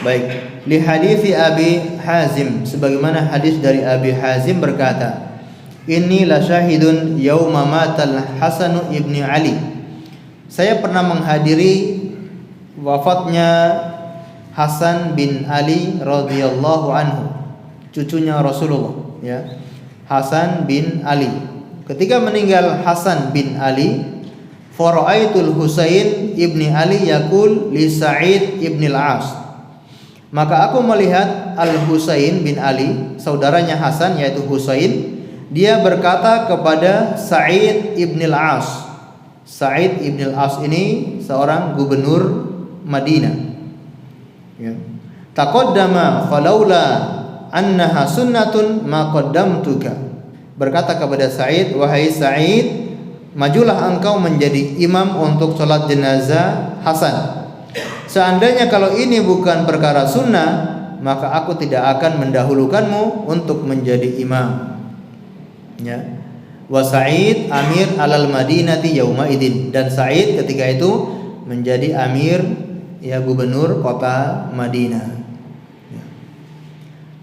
Baik, li hadithi Abi Hazim, sebagaimana hadis dari Abi Hazim berkata, "Inni la syahidun yauma matal Hasan ibni Ali." Saya pernah menghadiri wafatnya Hasan bin Ali radhiyallahu anhu, cucunya Rasulullah, ya. Hasan bin Ali. Ketika meninggal Hasan bin Ali, fara'aitul Husain ibni Ali yaqul li Sa'id ibn al-As. Maka aku melihat Al-Husain bin Ali, saudaranya Hasan yaitu Husain, dia berkata kepada Sa'id ibn al-As. Sa'id ibn al-As ini seorang gubernur Madinah. Ya. Taqaddama falaula annaha sunnatun ma qaddamtuka. Berkata kepada Sa'id, "Wahai Sa'id, majulah engkau menjadi imam untuk sholat jenazah Hasan. Seandainya kalau ini bukan perkara sunnah, maka aku tidak akan mendahulukanmu untuk menjadi imam." Ya. Wa Sa'id amir alal Madinati yauma idin, dan Sa'id ketika itu menjadi amir, ya, gubernur kota Madinah. Ya.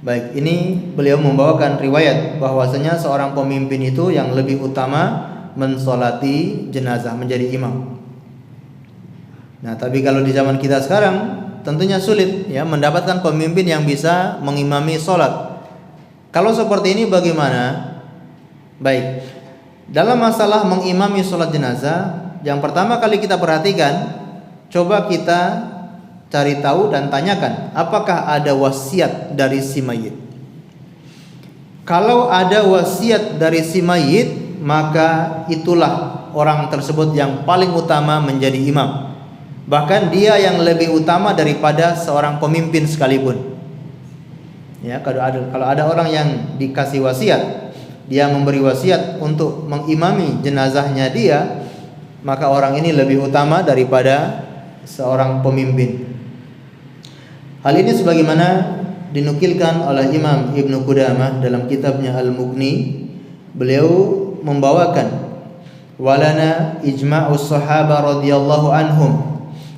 Baik, ini beliau membawakan riwayat bahwasanya seorang pemimpin itu yang lebih utama mensolati jenazah, menjadi imam. Nah, tapi kalau di zaman kita sekarang tentunya sulit, ya, mendapatkan pemimpin yang bisa mengimami sholat. Kalau seperti ini bagaimana? Baik, dalam masalah mengimami sholat jenazah, yang pertama kali kita perhatikan, coba kita cari tahu dan tanyakan, apakah ada wasiat dari si mayit? Kalau ada wasiat dari si mayit, maka itulah orang tersebut yang paling utama menjadi imam. Bahkan dia yang lebih utama daripada seorang pemimpin sekalipun. Ya, kalau ada orang yang dikasih wasiat, dia memberi wasiat untuk mengimami jenazahnya dia, maka orang ini lebih utama daripada seorang pemimpin. Hal ini sebagaimana dinukilkan oleh Imam Ibnu Qudamah dalam kitabnya Al-Mughni. Beliau membawakan walana ijma'us sahaba radhiyallahu anhum,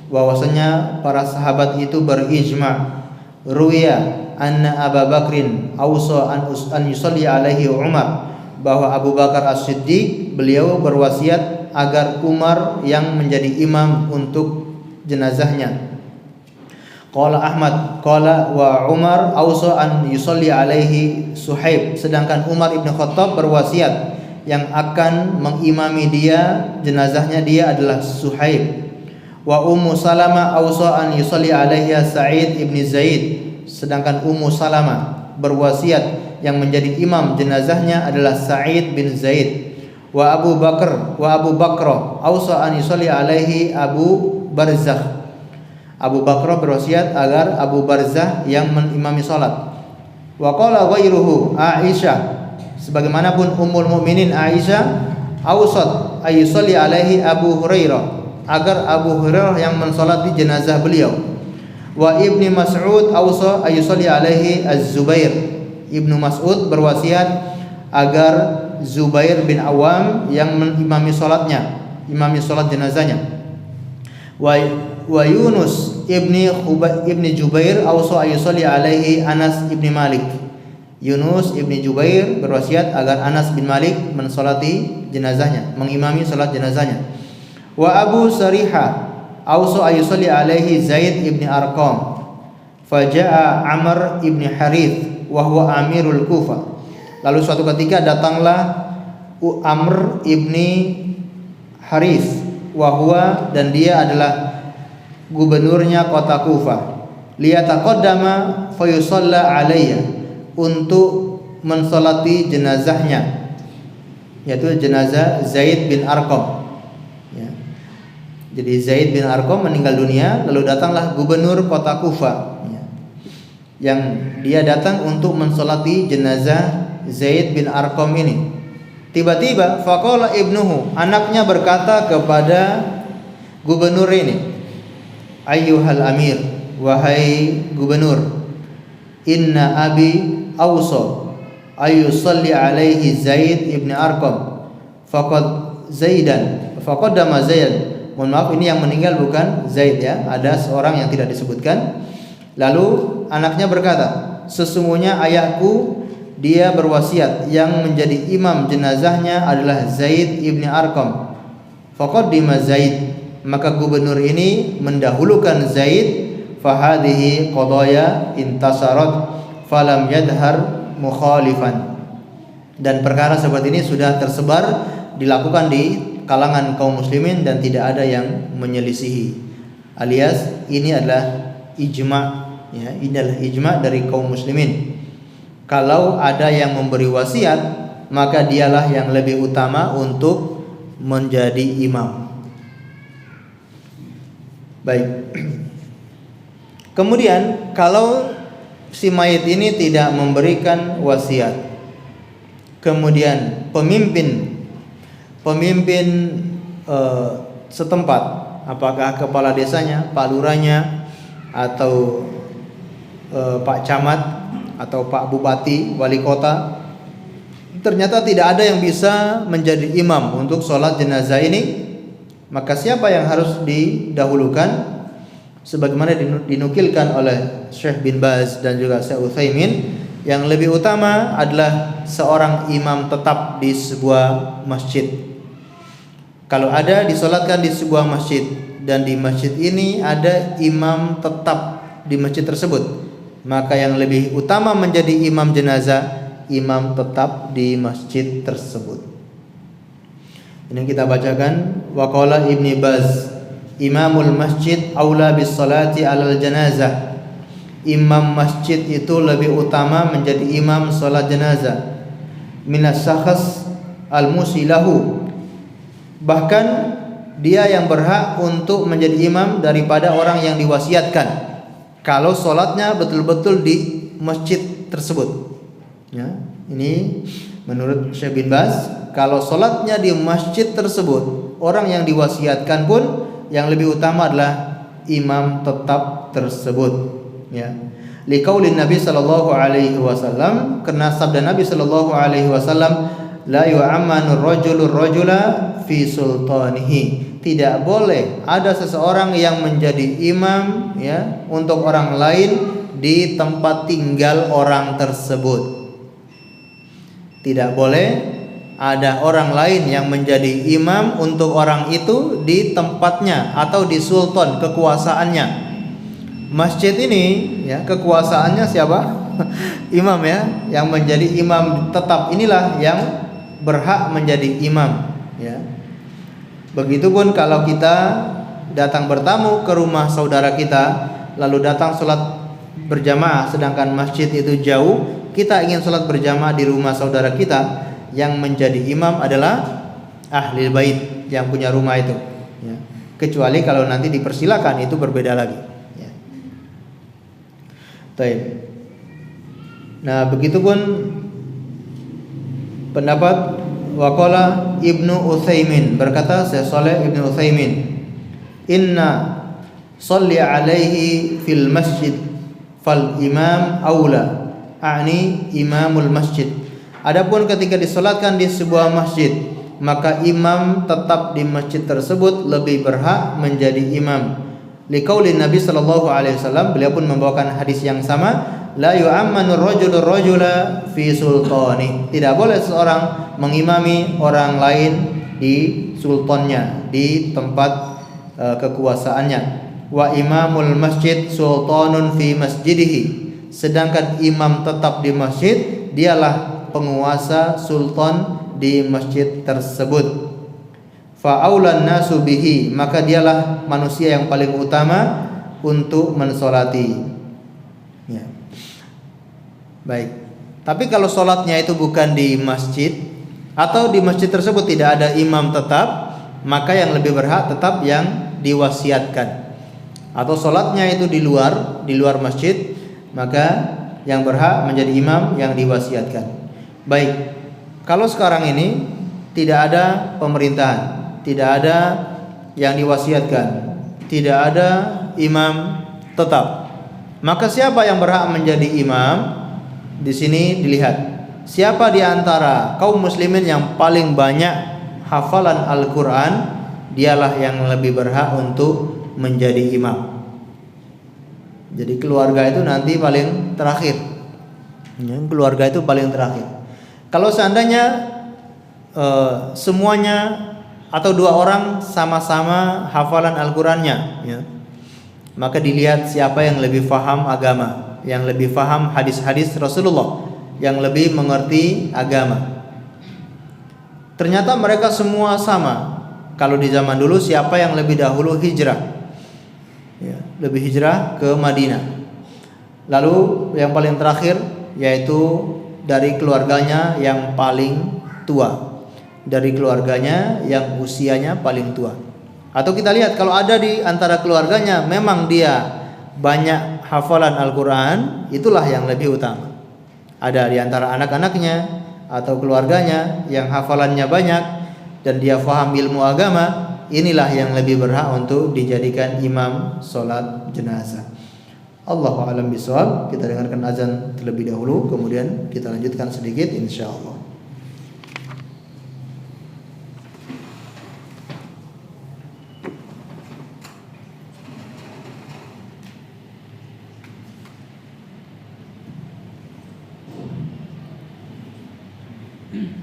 bahwasanya para sahabat itu berijma'. Ruya anna Abu Bakrin awsa an yusalli alaihi Umar, bahwa Abu Bakar As-Siddiq beliau berwasiat agar Umar yang menjadi imam untuk jenazahnya. Qala Ahmad qala wa Umar awsa an yusalli alaihi Suhaib, sedangkan Umar ibn Khattab berwasiat yang akan mengimami dia jenazahnya dia adalah Suhaib. Wa Ummu Salamah awsa an yusalli alaiha Sa'id ibn Zaid, sedangkan Ummu Salamah berwasiat yang menjadi imam jenazahnya adalah Sa'id bin Zaid. Wa Abu Bakr awsa an yusalli alaihi Abu Barzah. Abu Bakr berwasiat agar Abu Barzah yang mengimami salat. Wa qala ghairuhu Aisyah, sebagaimanapun Ummul Mukminin Aisyah awsat ay yusalli alaihi Abu Hurairah, agar Abu Hurairah yang mensolati jenazah beliau. Wa Ibnu Mas'ud awsa ay yusalli alaihi Az-Zubair. Ibnu Mas'ud berwasiat agar Zubair bin Awam yang mengimami salatnya, imami salat jenazahnya. Wa Yunus ibni Jubair awsa ay yusalli alaihi Anas ibni Malik. Yunus ibni Jubair berwasiat agar Anas bin Malik mensolati jenazahnya, mengimami salat jenazahnya. Wa Abu Sariha ausu ayusalli alaihi Zaid ibni Arqam. Faja'a Amr ibni Harith wa huwa amirul Kufah. Lalu suatu ketika datanglah Amr ibni Harith wa huwa, dan dia adalah gubernurnya kota Kufah. Liyataqaddama fayusalla alayya, untuk mensolati jenazahnya, yaitu jenazah Zaid bin Arqam. Ya. Jadi Zaid bin Arqam meninggal dunia, lalu datanglah gubernur kota Kufah, ya, yang dia datang untuk mensolati jenazah Zaid bin Arqam ini. Tiba-tiba faqala ibnuhu, anaknya berkata kepada gubernur ini, ayyuhal amir, wahai gubernur, inna abi awsa ayusalli alaihi Zaid ibn Arqam faqaddama Zaid. Mohon maaf, ini yang meninggal bukan Zaid, ya, ada seorang yang tidak disebutkan. Lalu anaknya berkata, sesungguhnya ayahku dia berwasiat yang menjadi imam jenazahnya adalah Zaid ibn Arqam. Faqaddima Zaid, maka gubernur ini mendahulukan Zaid. Fahadhihi qadaya intasarat falam yadhar mukhalifan, dan perkara seperti ini sudah tersebar dilakukan di kalangan kaum muslimin dan tidak ada yang menyelisihi, alias ini adalah ijma', ya, ini adalah ijma' dari kaum muslimin. Kalau ada yang memberi wasiat, maka dialah yang lebih utama untuk menjadi imam. Baik. Kemudian kalau si mayit ini tidak memberikan wasiat, kemudian pemimpin setempat, apakah kepala desanya, pak lurahnya, atau pak camat, atau pak bupati, wali kota, ternyata tidak ada yang bisa menjadi imam untuk sholat jenazah ini, maka siapa yang harus didahulukan? Sebagaimana dinukilkan oleh Syekh bin Baz dan juga Syekh Utsaimin, yang lebih utama adalah seorang imam tetap di sebuah masjid. Kalau ada disolatkan di sebuah masjid dan di masjid ini ada imam tetap di masjid tersebut, maka yang lebih utama menjadi imam jenazah imam tetap di masjid tersebut. Ini kita bacakan, waqala Ibni Baz, imamul masjid aula bis salati alal janazah. Imam masjid itu lebih utama menjadi imam salat jenazah minas syakhs al musilahu, bahkan dia yang berhak untuk menjadi imam daripada orang yang diwasiatkan kalau salatnya betul-betul di masjid tersebut, ya. Ini menurut Syekh bin Baz, kalau salatnya di masjid tersebut, orang yang diwasiatkan pun yang lebih utama adalah imam tetap tersebut, ya. Liqaulin Nabi sallallahu alaihi wasallam, karena sabda Nabi sallallahu alaihi wasallam, la yu'ammanu rajulur rajula fi sultanihi. Tidak boleh ada seseorang yang menjadi imam, ya, untuk orang lain di tempat tinggal orang tersebut. Tidak boleh ada orang lain yang menjadi imam untuk orang itu di tempatnya atau di sultan, kekuasaannya. Masjid ini, ya, kekuasaannya siapa? Imam, ya, yang menjadi imam tetap inilah yang berhak menjadi imam, ya. Begitupun kalau kita datang bertamu ke rumah saudara kita, lalu datang sholat berjamaah sedangkan masjid itu jauh, kita ingin sholat berjamaah di rumah saudara kita, yang menjadi imam adalah ahli bait yang punya rumah itu, ya. Kecuali kalau nanti dipersilakan, itu berbeda lagi, ya. Baik. Nah, begitupun pendapat waqala Ibnu Utsaimin, berkata Syekh Shalih Ibnu Utsaimin, inna sholli alaihi fil masjid fal imam aula, a'ni imamul masjid. Adapun ketika disolatkan di sebuah masjid, maka imam tetap di masjid tersebut lebih berhak menjadi imam. Liqaulin Nabi sallallahu alaihi wasallam, beliau pun membawakan hadis yang sama, la yu'ammanu ar-rajulu ar-rajula fi sultani. Tidak boleh seorang mengimami orang lain di sultannya, di tempat kekuasaannya. Wa imamul masjid sultanun fi masjidihi. Sedangkan imam tetap di masjid, dialah penguasa sultan di masjid tersebut. Fa aulan nasu bihi, maka dialah manusia yang paling utama untuk mensolati. Ya. Baik. Tapi kalau solatnya itu bukan di masjid, atau di masjid tersebut tidak ada imam tetap, maka yang lebih berhak tetap yang diwasiatkan. Atau solatnya itu di luar masjid, maka yang berhak menjadi imam yang diwasiatkan. Baik. Kalau sekarang ini tidak ada pemerintahan, tidak ada yang diwasiatkan, tidak ada imam tetap, maka siapa yang berhak menjadi imam? Di sini dilihat siapa di antara kaum muslimin yang paling banyak hafalan Al-Quran, dialah yang lebih berhak untuk menjadi imam. Jadi keluarga itu nanti paling terakhir. Keluarga itu paling terakhir. Kalau seandainya semuanya atau dua orang sama-sama hafalan Al-Qurannya, ya, maka dilihat siapa yang lebih faham agama, yang lebih faham hadis-hadis Rasulullah, yang lebih mengerti agama. Ternyata mereka semua sama. Kalau di zaman dulu siapa yang lebih dahulu hijrah, ya, lebih hijrah ke Madinah. Lalu yang paling terakhir yaitu dari keluarganya yang paling tua, dari keluarganya yang usianya paling tua. Atau kita lihat kalau ada di antara keluarganya memang dia banyak hafalan Al-Quran, itulah yang lebih utama. Ada di antara anak-anaknya atau keluarganya yang hafalannya banyak dan dia faham ilmu agama, inilah yang lebih berhak untuk dijadikan imam sholat jenazah. Allahu a'lam bishawab. Kita dengarkan azan terlebih dahulu, kemudian kita lanjutkan sedikit insyaallah.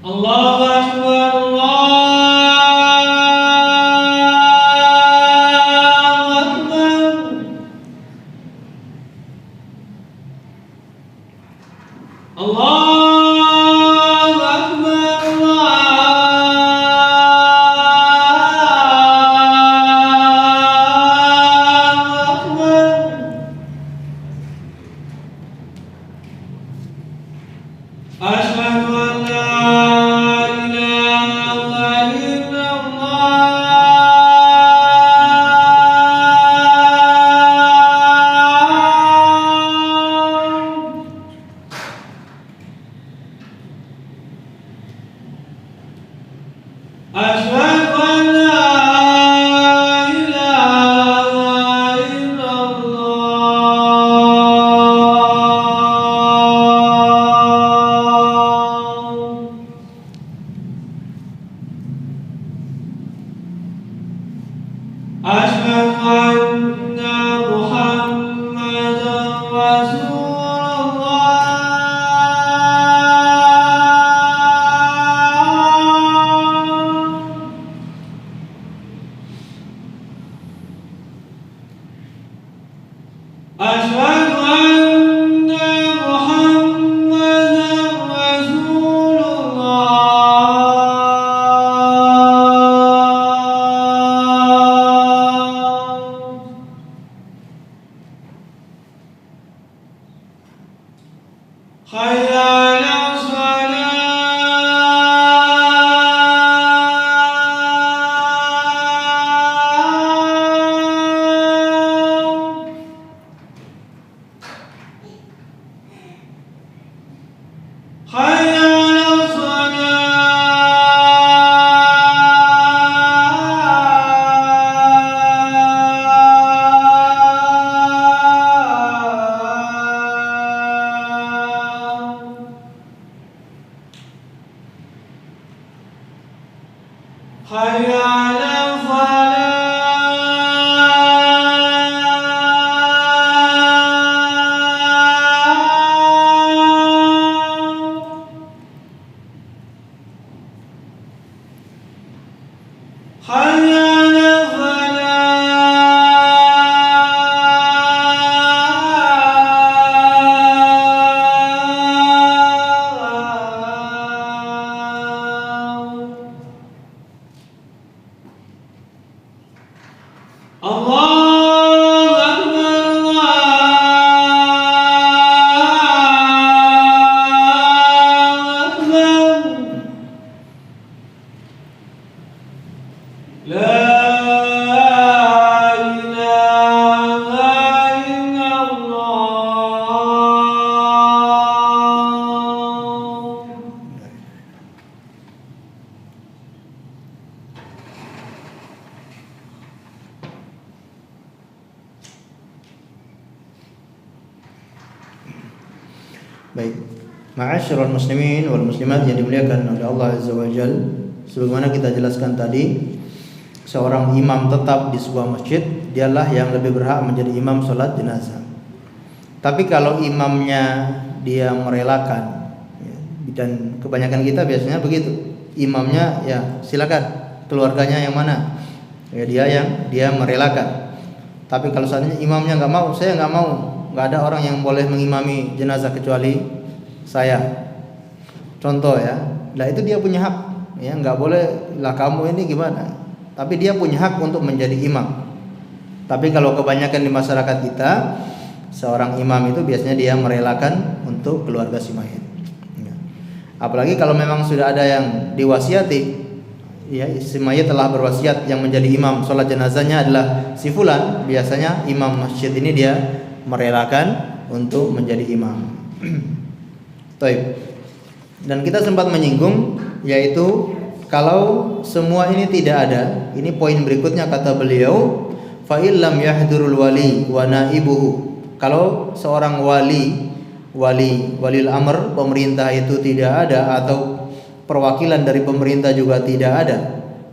Allahu Akbar, Allahu Akbar. Allahu Akbar, Allahu Akbar. Asyhadu an la Allahu Akbar. La ilaha illallah. Baik, ma'asyiral muslimin wal muslimat yang dimuliakan oleh Allah Azza wa Jalla, sebagaimana kita jelaskan tadi, seorang imam tetap di sebuah masjid dialah yang lebih berhak menjadi imam sholat jenazah. Tapi kalau imamnya dia merelakan, ya, dan kebanyakan kita biasanya begitu, imamnya ya silakan, keluarganya yang mana, ya dia merelakan. Tapi kalau seandainya imamnya nggak mau, saya nggak mau, nggak ada orang yang boleh mengimami jenazah kecuali saya. Contoh ya, lah itu dia punya hak, ya nggak boleh lah kamu ini gimana. Tapi dia punya hak untuk menjadi imam. Tapi kalau kebanyakan di masyarakat kita, seorang imam itu biasanya dia merelakan untuk keluarga si mayit. Ya. Apalagi kalau memang sudah ada yang diwasiati, ya si mayit telah berwasiat yang menjadi imam sholat jenazahnya adalah si fulan, biasanya imam masjid ini dia merelakan untuk menjadi imam. Baik. Dan kita sempat menyinggung yaitu kalau semua ini tidak ada, ini poin berikutnya kata beliau, fa illam yahdurul wali wa naibuhu. Kalau seorang walil amr, pemerintah itu tidak ada atau perwakilan dari pemerintah juga tidak ada,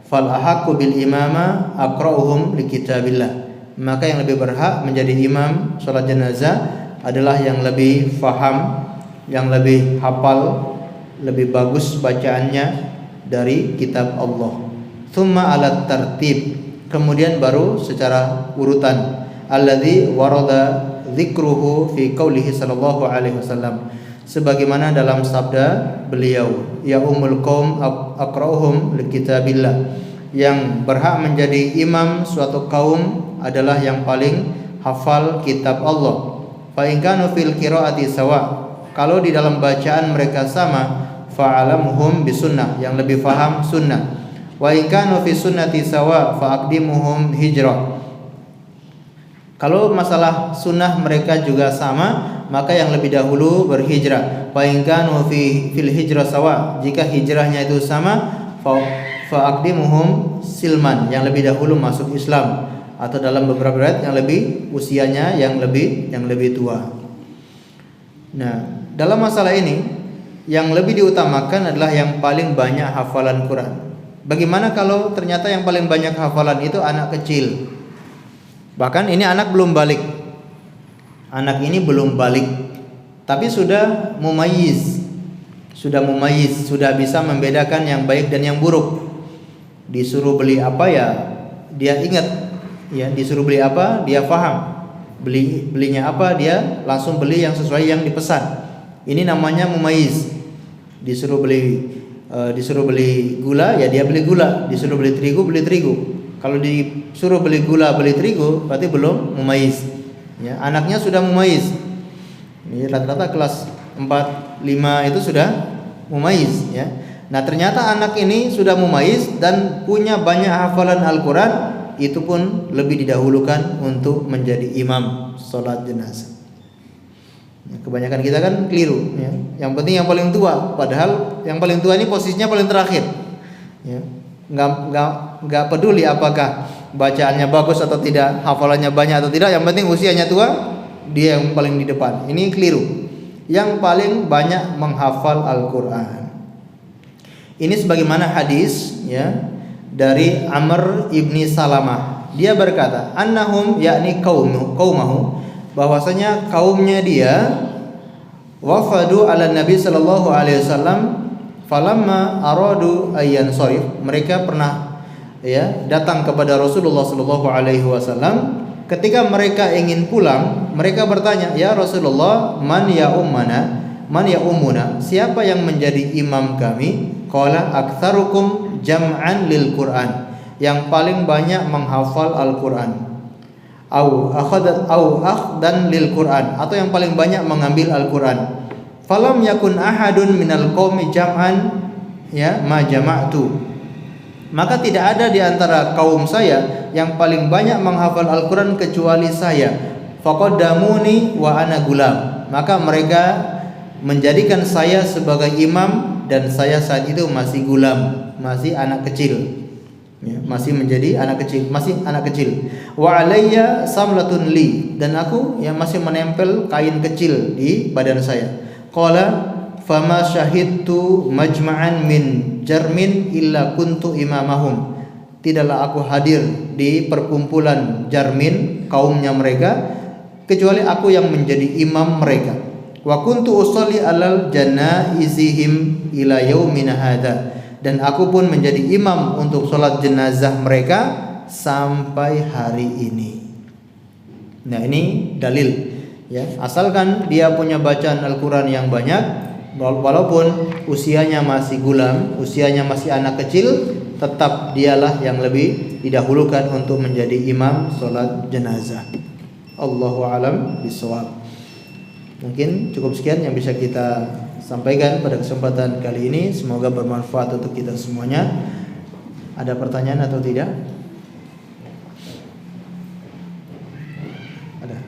fal ahaqqu bil imama aqra'uhum li kitabillah. Maka yang lebih berhak menjadi imam salat jenazah adalah yang lebih faham, yang lebih hafal, lebih bagus bacaannya dari kitab Allah. Tsumma alat tartib, kemudian baru secara urutan, alladzi warada dzikruhu fi qaulihi sallallahu alaihi wasallam, sebagaimana dalam sabda beliau, ya ummul qaum aqra'uhum likitabillah, yang berhak menjadi imam suatu kaum adalah yang paling hafal kitab Allah. Fa in kanu fil qiraati sawa, kalau di dalam bacaan mereka sama, fa'alamuhum bisunnah, yang lebih faham sunnah. Wa in kanu fi sunnati sawa fa'aqdimuhum hijrah, kalau masalah sunnah mereka juga sama, maka yang lebih dahulu berhijrah. Fa in kanu fil hijrah sawa, jika hijrahnya itu sama, fa'aqdimuhum silman, yang lebih dahulu masuk Islam, atau dalam beberapa riwayat yang lebih usianya yang lebih tua. Nah, dalam masalah ini yang lebih diutamakan adalah yang paling banyak hafalan Quran. Bagaimana kalau ternyata yang paling banyak hafalan itu anak kecil? Bahkan ini anak belum balik. Anak ini belum balik, tapi sudah mumayyiz. Sudah bisa membedakan yang baik dan yang buruk. Disuruh beli apa ya dia ingat, ya disuruh beli apa dia paham. Belinya apa dia langsung beli yang sesuai yang dipesan. Ini namanya mumayyiz. Disuruh beli gula ya dia beli gula, disuruh beli terigu beli terigu. Kalau disuruh beli gula beli terigu berarti belum mumayyiz. Ya, anaknya sudah mumayyiz. Ini rata-rata kelas 4, 5 itu sudah mumayyiz ya. Nah, ternyata anak ini sudah mumayyiz dan punya banyak hafalan Al-Qur'an, itu pun lebih didahulukan untuk menjadi imam salat jenazah. Kebanyakan kita kan keliru ya. Yang penting yang paling tua, padahal yang paling tua ini posisinya paling terakhir ya. Enggak peduli apakah bacaannya bagus atau tidak, hafalannya banyak atau tidak, yang penting usianya tua, dia yang paling di depan. Ini keliru. Yang paling banyak menghafal Al-Qur'an. Ini sebagaimana hadis ya dari Amr ibni Salamah. Dia berkata, annahum yakni qaumahu, bahwasanya kaumnya dia wafadu ala Nabi sallallahu alaihi wasallam falamma aradu ayyan sharif, mereka pernah ya datang kepada Rasulullah sallallahu alaihi wasallam. Ketika mereka ingin pulang, mereka bertanya, ya Rasulullah, man ya ummuna, siapa yang menjadi imam kami? Qala aktsarukum jam'an lil Qur'an, yang paling banyak menghafal Al-Qur'an. au akhdan lil Quran, atau yang paling banyak mengambil Al-Quran. Falam yakun ahadun minal qaumi jam'an ya ma jama'tu, maka tidak ada di antara kaum saya yang paling banyak menghafal Al-Quran kecuali saya. Faqaddamuni wa ana gulam, maka mereka menjadikan saya sebagai imam dan saya saat itu masih gulam, masih anak kecil. Ya, masih menjadi anak kecil, masih anak kecil. Wa alayya samlatun li, dan aku yang masih menempel kain kecil di badan saya. Qala fama syahidtu majma'an min jarmin illa kuntu imamahum, tidaklah aku hadir di perkumpulan Jarmin, kaumnya mereka, kecuali aku yang menjadi imam mereka. Wa kuntu usolli alal janaizihim ila yaumina hadza, dan aku pun menjadi imam untuk sholat jenazah mereka sampai hari ini. Nah, ini dalil ya, asalkan dia punya bacaan Al-Quran yang banyak, walaupun usianya masih gulam, usianya masih anak kecil, tetap dialah yang lebih didahulukan untuk menjadi imam sholat jenazah. Allahu a'lam bishawab. Mungkin cukup sekian yang bisa kita sampaikan pada kesempatan kali ini. Semoga bermanfaat untuk kita semuanya. Ada pertanyaan atau tidak? Ada.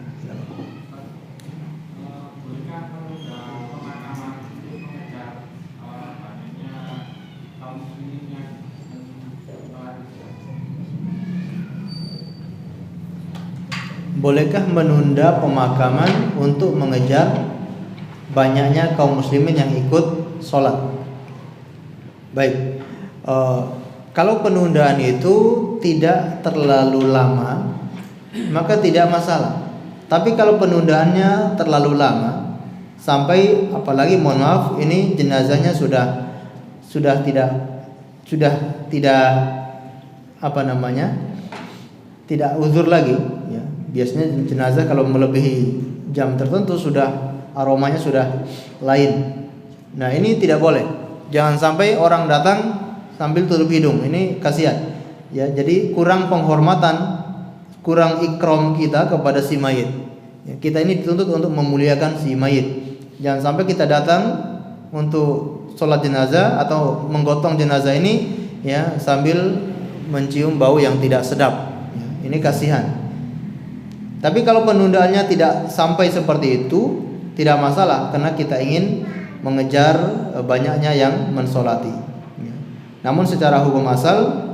Bolehkah menunda pemakaman untuk mengejar banyaknya kaum muslimin yang ikut sholat? Baik, kalau penundaan itu tidak terlalu lama, maka tidak masalah. Tapi kalau penundaannya terlalu lama, sampai apalagi mohon maaf, ini jenazahnya sudah tidak tidak uzur lagi. Ya, biasanya jenazah kalau melebihi jam tertentu sudah aromanya sudah lain. Nah, ini tidak boleh. Jangan sampai orang datang sambil tutup hidung. Ini kasihan. Ya, jadi kurang penghormatan, kurang ikram kita kepada si mayit. Ya, kita ini dituntut untuk memuliakan si mayit. Jangan sampai kita datang untuk sholat jenazah atau menggotong jenazah ini ya sambil mencium bau yang tidak sedap. Ya, ini kasihan. Tapi kalau penundaannya tidak sampai seperti itu, tidak masalah, karena kita ingin mengejar banyaknya yang mensolati. Ya. Namun secara hukum asal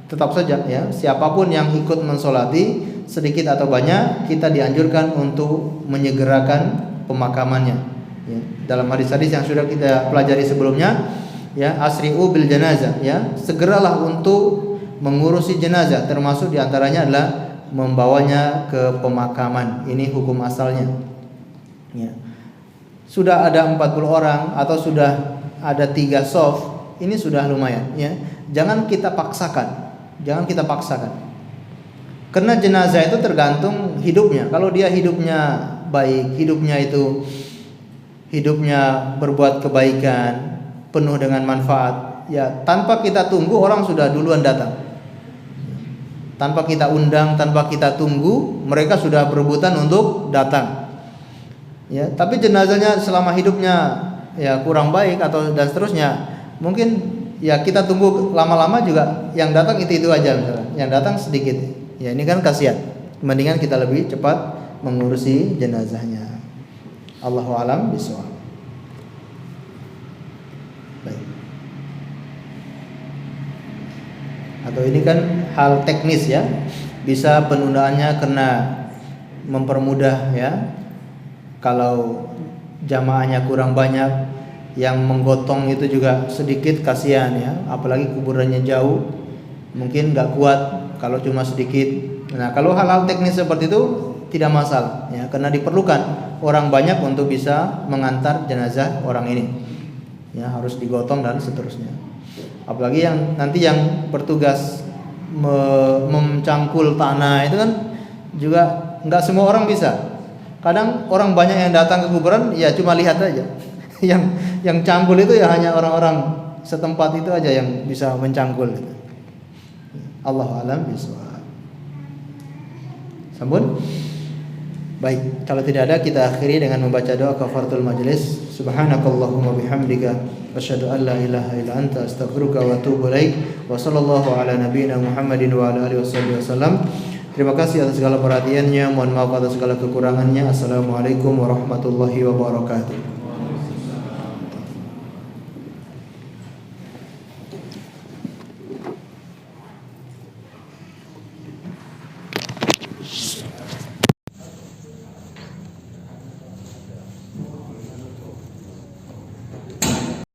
tetap saja ya, siapapun yang ikut mensolati sedikit atau banyak, kita dianjurkan untuk menyegerakan pemakamannya. Ya. Dalam hadis-hadis yang sudah kita pelajari sebelumnya, ya, asri'u bil janazah, ya, segeralah untuk mengurusi jenazah, termasuk diantaranya adalah membawanya ke pemakaman. Ini hukum asalnya. Ya. Sudah ada 40 orang atau sudah ada 3 shaf, ini sudah lumayan. Ya. Jangan kita paksakan. Karena jenazah itu tergantung hidupnya. Kalau dia hidupnya baik, hidupnya berbuat kebaikan, penuh dengan manfaat, ya tanpa kita tunggu orang sudah duluan datang. Tanpa kita undang, tanpa kita tunggu, mereka sudah berebutan untuk datang. Ya, tapi jenazahnya selama hidupnya ya kurang baik atau dan seterusnya, mungkin ya kita tunggu lama-lama juga yang datang itu aja misalnya. Yang datang sedikit. Ya, ini kan kasihan. Mendingan kita lebih cepat mengurusi jenazahnya. Allahu a'lam bishawab. Baik. Atau ini kan hal teknis ya, bisa penundaannya karena mempermudah ya. Kalau jamaahnya kurang banyak, yang menggotong itu juga sedikit, kasihan ya. Apalagi kuburannya jauh, mungkin nggak kuat kalau cuma sedikit. Nah, kalau hal-hal teknis seperti itu tidak masalah ya, karena diperlukan orang banyak untuk bisa mengantar jenazah orang ini. Ya, harus digotong dan seterusnya. Apalagi yang nanti yang bertugas mencangkul tanah itu kan juga nggak semua orang bisa. Kadang orang banyak yang datang ke kuburan ya cuma lihat aja. Yang cangkul itu ya hanya orang-orang setempat itu aja yang bisa mencangkul. Allahu a'lam bishawab. Sampun? Baik, kalau tidak ada kita akhiri dengan membaca doa kafaratul majlis. Subhanakallahumma bihamdika asyhadu an la ilaha illa anta astaghfiruka wa atubu ilaik. Wa sallallahu ala nabiyyina Muhammadin wa ala alihi wasallam. Terima kasih atas segala perhatiannya. Mohon maaf atas segala kekurangannya. Assalamualaikum warahmatullahi wabarakatuh.